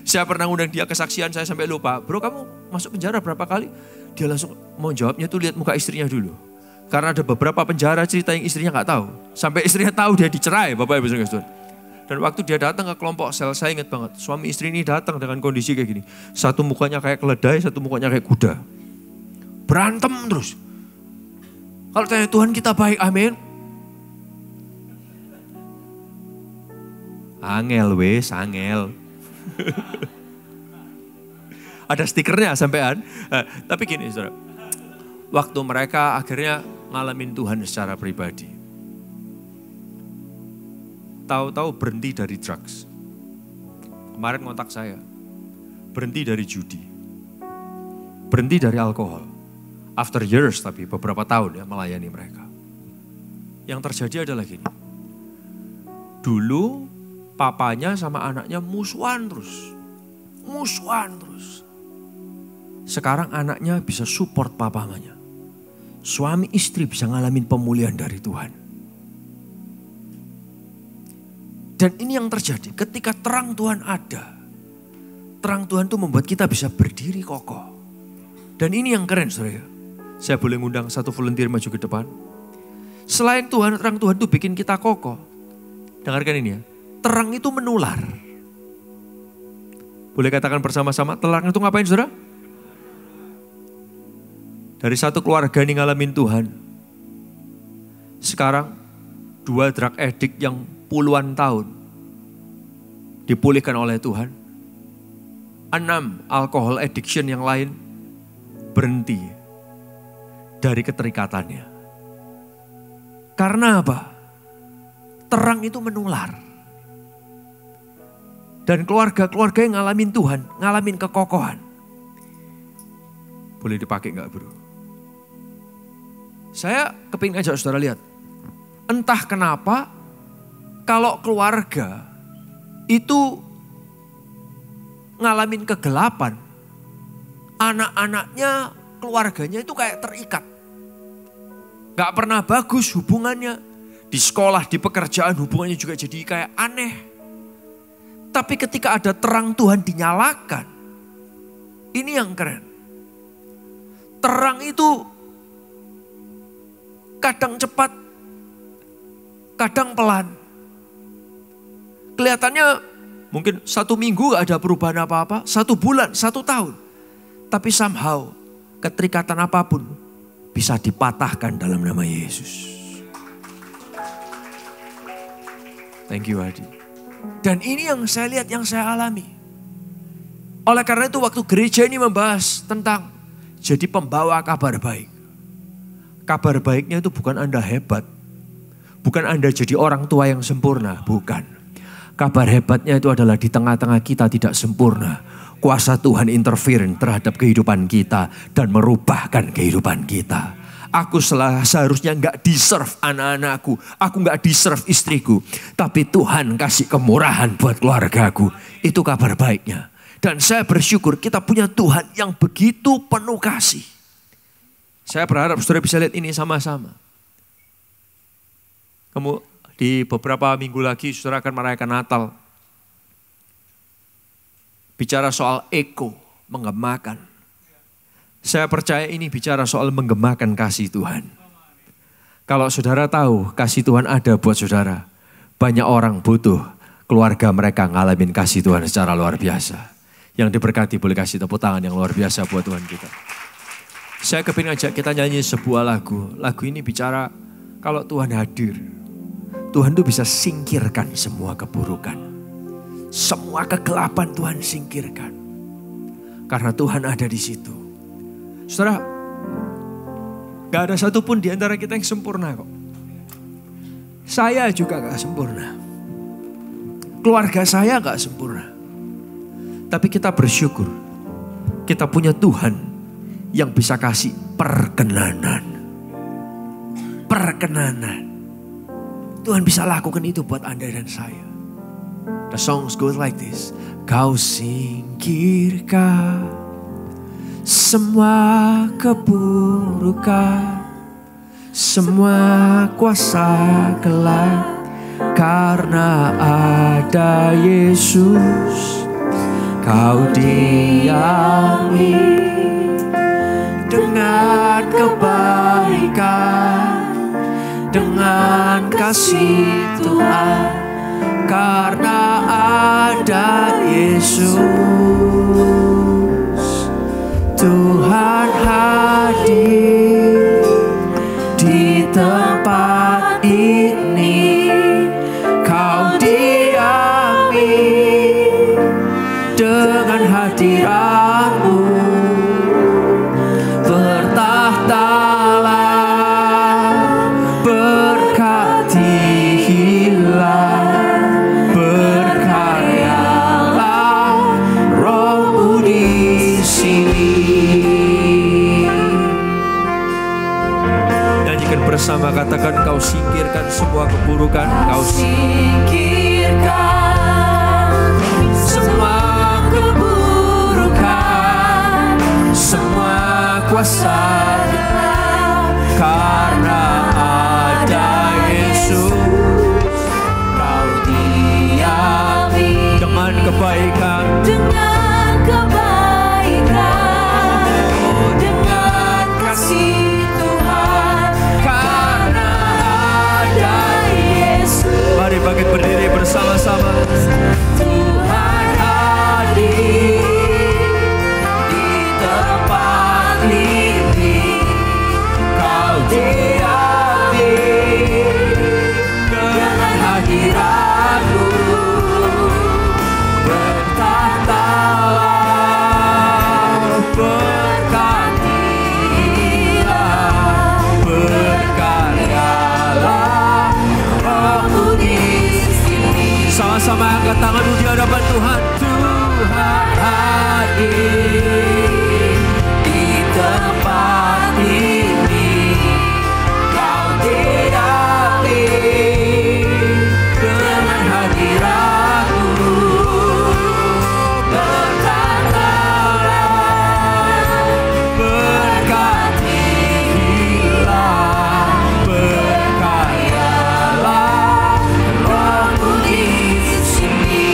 saya pernah undang dia kesaksian, saya sampai lupa. Bro, kamu masuk penjara berapa kali? Dia langsung mau jawabnya tuh lihat muka istrinya dulu. Karena ada beberapa penjara cerita yang istrinya gak tahu. Sampai istrinya tahu dia dicerai, Bapak Ibu saudara sekalian. Dan waktu dia datang ke kelompok sel, saya ingat banget. Suami istri ini datang dengan kondisi kayak gini. Satu mukanya kayak keledai, satu mukanya kayak kuda. Berantem terus. Kalau tanya Tuhan kita baik, amin. Angel wes, angel. Ada stikernya sampean. Tapi gini saudara. Waktu mereka akhirnya ngalamin Tuhan secara pribadi. Tahu-tahu berhenti dari drugs. Kemarin ngontak saya. Berhenti dari judi. Berhenti dari alkohol. After years tapi beberapa tahun ya melayani mereka. Yang terjadi adalah gini. Dulu papanya sama anaknya musuhan terus. Sekarang anaknya bisa support papanya. Suami istri bisa ngalamin pemulihan dari Tuhan. Dan ini yang terjadi ketika terang Tuhan ada. Terang Tuhan itu membuat kita bisa berdiri kokoh. Dan ini yang keren saudara. Saya boleh ngundang satu volunteer maju ke depan. Selain Tuhan, terang Tuhan itu bikin kita kokoh. Dengarkan ini ya. Terang itu menular. Boleh katakan bersama-sama, terang itu ngapain saudara? Dari satu keluarga ini ngalamin Tuhan. Sekarang 2 drug addict yang puluhan tahun dipulihkan oleh Tuhan. 6 alkohol addiction yang lain berhenti dari keterikatannya. Karena apa? Terang itu menular. Dan keluarga-keluarga yang ngalamin Tuhan, ngalamin kekokohan. Boleh dipakai gak bro? Saya kepingin aja saudara lihat. Entah kenapa kalau keluarga itu ngalamin kegelapan, anak-anaknya, keluarganya itu kayak terikat. Gak pernah bagus hubungannya. Di sekolah, di pekerjaan hubungannya juga jadi kayak aneh. Tapi ketika ada terang Tuhan dinyalakan, ini yang keren. Terang itu kadang cepat, kadang pelan. Kelihatannya mungkin 1 minggu gak ada perubahan apa-apa, 1 bulan, 1 tahun. Tapi somehow keterikatan apapun bisa dipatahkan dalam nama Yesus. Thank you Adi. Dan ini yang saya lihat, yang saya alami. Oleh karena itu waktu gereja ini membahas tentang jadi pembawa kabar baik. Kabar baiknya itu bukan Anda hebat. Bukan Anda jadi orang tua yang sempurna, bukan. Kabar hebatnya itu adalah di tengah-tengah kita tidak sempurna. Kuasa Tuhan intervene terhadap kehidupan kita dan merubahkan kehidupan kita. Aku seharusnya gak deserve anak-anakku. Aku gak deserve istriku. Tapi Tuhan kasih kemurahan buat keluargaku. Itu kabar baiknya. Dan saya bersyukur kita punya Tuhan yang begitu penuh kasih. Saya berharap saudara bisa lihat ini sama-sama. Kamu di beberapa minggu lagi saudara akan merayakan Natal. Bicara soal eko, menggemakan. Saya percaya ini bicara soal menggemakan kasih Tuhan. Kalau saudara tahu kasih Tuhan ada buat saudara. Banyak orang butuh keluarga mereka ngalamin kasih Tuhan secara luar biasa. Yang diberkati boleh kasih tepuk tangan yang luar biasa buat Tuhan kita. Saya kepingin ajak kita nyanyi sebuah lagu. Lagu ini bicara kalau Tuhan hadir. Tuhan tuh bisa singkirkan semua keburukan. Semua kegelapan Tuhan singkirkan. Karena Tuhan ada di situ. Saudara, gak ada satupun di antara kita yang sempurna kok. Saya juga gak sempurna. Keluarga saya gak sempurna. Tapi kita bersyukur. Kita punya Tuhan yang bisa kasih perkenanan. Perkenanan. Tuhan bisa lakukan itu buat Anda dan saya. The songs goes like this. Kau singkirkan semua keburukan, semua kuasa gelap, karena ada Yesus. Kau diami dengan kebaikan, dengan kasih Tuhan, karena ada Yesus. Tuhan hadir di tempat ini, kau diami dengan hadirat-Mu. Bertahtalah, berkatilah, berkaryalah Roh-Mu di sini. Nyanyikan bersama, katakan kau singkirkan semua keburukan, kau singkirkan semua keburukan, semua kuasa gelap, karena ada Yesus. Kau diami dengan kebaikan, dengan kebaikan, dengan kasih Tuhan, karena ada Yesus. Mari bangkit berdiri bersama-sama. Tuhan hadir di tempat ini, kau diami dengan hadirat-Mu. Bertahtalah, berkatilah, berkaryalah Roh-Mu di sini. Sama-sama angkat tanganmu di hadapan Tuhan. Tuhan hadir di tempat ini, kau diami dengan hadirat-Mu. Berkatalah, berkatilah, berkaryalah Roh-Mu di sini.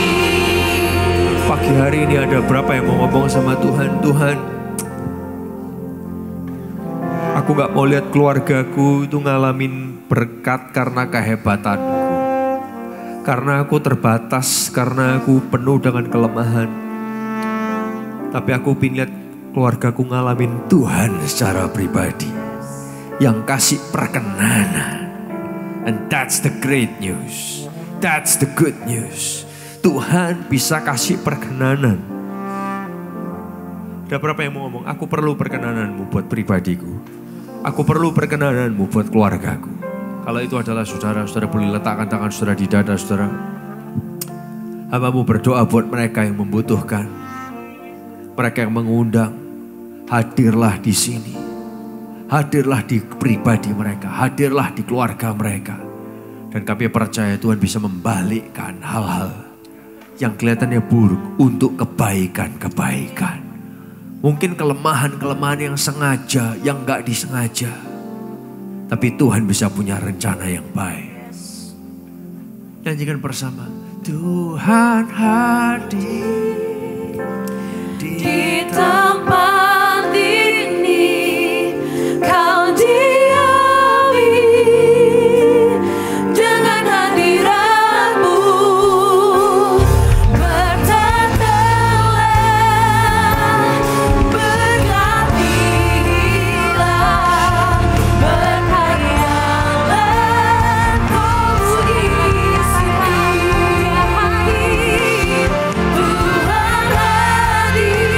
Pagi hari ini ada berapa yang mau ngomong sama Tuhan? Tuhan, aku gak mau lihat keluargaku itu ngalamin berkat karena kehebatanku. Karena aku terbatas, karena aku penuh dengan kelemahan. Tapi aku ingin lihat keluargaku ngalamin Tuhan secara pribadi, yang kasih perkenanan. And that's the great news. That's the good news. Tuhan bisa kasih perkenanan. Ada berapa yang mau ngomong, aku perlu perkenananmu buat pribadiku. Aku perlu perkenananmu buat keluargaku. Kalau itu adalah saudara, saudara boleh letakkan tangan saudara di dada saudara. Hamba-Mu berdoa buat mereka yang membutuhkan. Mereka yang mengundang, hadirlah di sini. Hadirlah di pribadi mereka, hadirlah di keluarga mereka. Dan kami percaya Tuhan bisa membalikkan hal-hal yang kelihatannya buruk untuk kebaikan-kebaikan. Mungkin kelemahan-kelemahan yang sengaja, yang gak disengaja. Tapi Tuhan bisa punya rencana yang baik. Nyanyikan bersama. Tuhan hadir di tempat ini, kau diami dengan hadirat-Mu. Berkatalah, berkatilah, berkaryalah Roh-Mu di sini. Tuhan hadir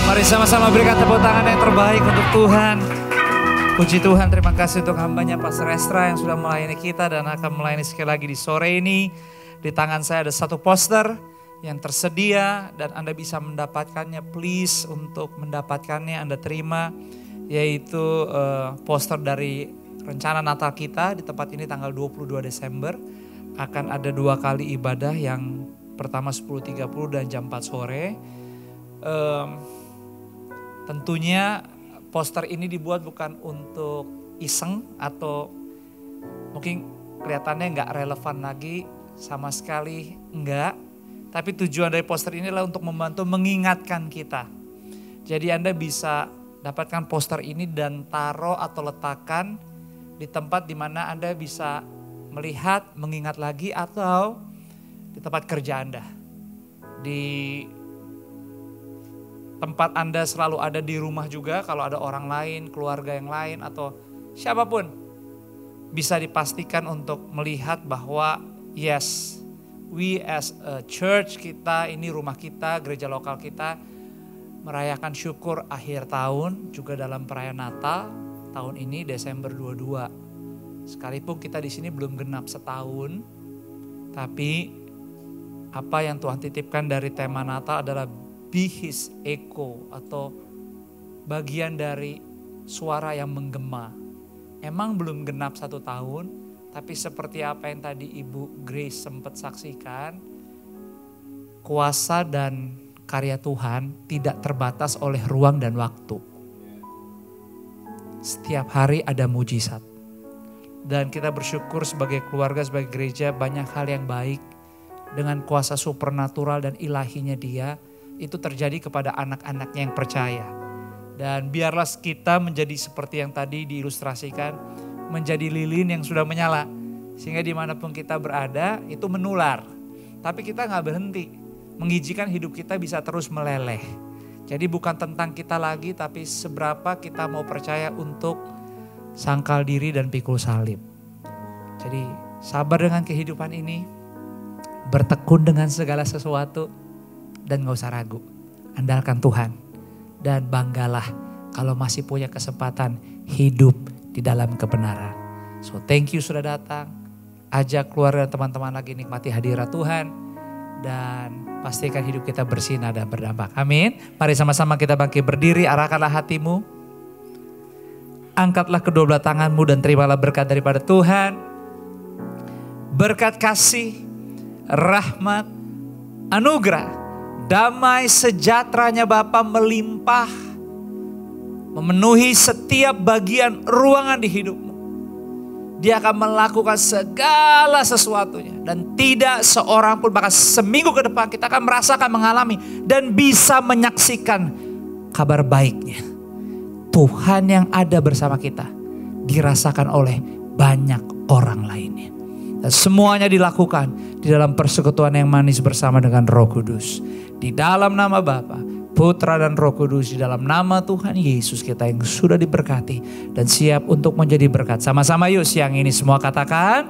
Mari sama-sama berikan tepuk tangan yang terbaik untuk Tuhan. Puji Tuhan, terima kasih untuk hambanya Pastor Estra yang sudah melayani kita dan akan melayani sekali lagi di sore ini. Di tangan saya ada satu poster yang tersedia dan Anda bisa mendapatkannya. Please untuk mendapatkannya Anda terima, yaitu poster dari rencana Natal kita di tempat ini tanggal 22 Desember. Akan ada 2 kali ibadah, yang pertama 10.30 dan jam 4 sore. Tentunya poster ini dibuat bukan untuk iseng atau mungkin kelihatannya nggak relevan lagi, sama sekali enggak. Tapi tujuan dari poster ini adalah untuk membantu mengingatkan kita. Jadi Anda bisa dapatkan poster ini dan taruh atau letakkan di tempat di mana Anda bisa melihat, mengingat lagi, atau di tempat kerja Anda. Di tempat Anda selalu ada di rumah juga, kalau ada orang lain, keluarga yang lain, atau siapapun. Bisa dipastikan untuk melihat bahwa yes, we as a church, kita ini rumah kita, gereja lokal kita, merayakan syukur akhir tahun, juga dalam perayaan Natal tahun ini Desember 22. Sekalipun kita di sini belum genap setahun, tapi apa yang Tuhan titipkan dari tema Natal adalah be his echo, atau bagian dari suara yang menggema. Emang belum genap 1 tahun, tapi seperti apa yang tadi Ibu Grace sempat saksikan, kuasa dan karya Tuhan tidak terbatas oleh ruang dan waktu. Setiap hari ada mujizat. Dan kita bersyukur sebagai keluarga, sebagai gereja, banyak hal yang baik dengan kuasa supernatural dan ilahinya Dia itu terjadi kepada anak-anaknya yang percaya. Dan biarlah kita menjadi seperti yang tadi diilustrasikan, menjadi lilin yang sudah menyala. Sehingga dimanapun kita berada itu menular. Tapi kita gak berhenti, mengizinkan hidup kita bisa terus meleleh. Jadi bukan tentang kita lagi, tapi seberapa kita mau percaya untuk sangkal diri dan pikul salib. Jadi sabar dengan kehidupan ini, bertekun dengan segala sesuatu, dan gak usah ragu. Andalkan Tuhan dan banggalah kalau masih punya kesempatan hidup di dalam kebenaran. So thank you sudah datang. Ajak keluarga dan teman-teman lagi nikmati hadirat Tuhan. Dan pastikan hidup kita bersinar dan berdampak. Amin. Mari sama-sama kita bangkit berdiri, arahkanlah hatimu. Angkatlah kedua belah tanganmu dan terimalah berkat daripada Tuhan. Berkat kasih, rahmat, anugerah, damai sejahteranya Bapa melimpah, memenuhi setiap bagian ruangan di hidupmu. Dia akan melakukan segala sesuatunya. Dan tidak seorang pun, bahkan seminggu ke depan kita akan merasakan, mengalami, dan bisa menyaksikan kabar baiknya. Tuhan yang ada bersama kita dirasakan oleh banyak orang lainnya. Dan semuanya dilakukan di dalam persekutuan yang manis bersama dengan Roh Kudus. Di dalam nama Bapa, Putra dan Roh Kudus, di dalam nama Tuhan Yesus kita yang sudah diberkati dan siap untuk menjadi berkat. Sama-sama yuk siang ini semua katakan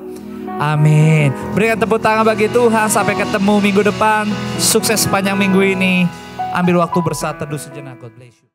amin. Berikan tepuk tangan bagi Tuhan. Sampai ketemu minggu depan. Sukses sepanjang minggu ini. Ambil waktu bersatu teduh sejenak. God bless you.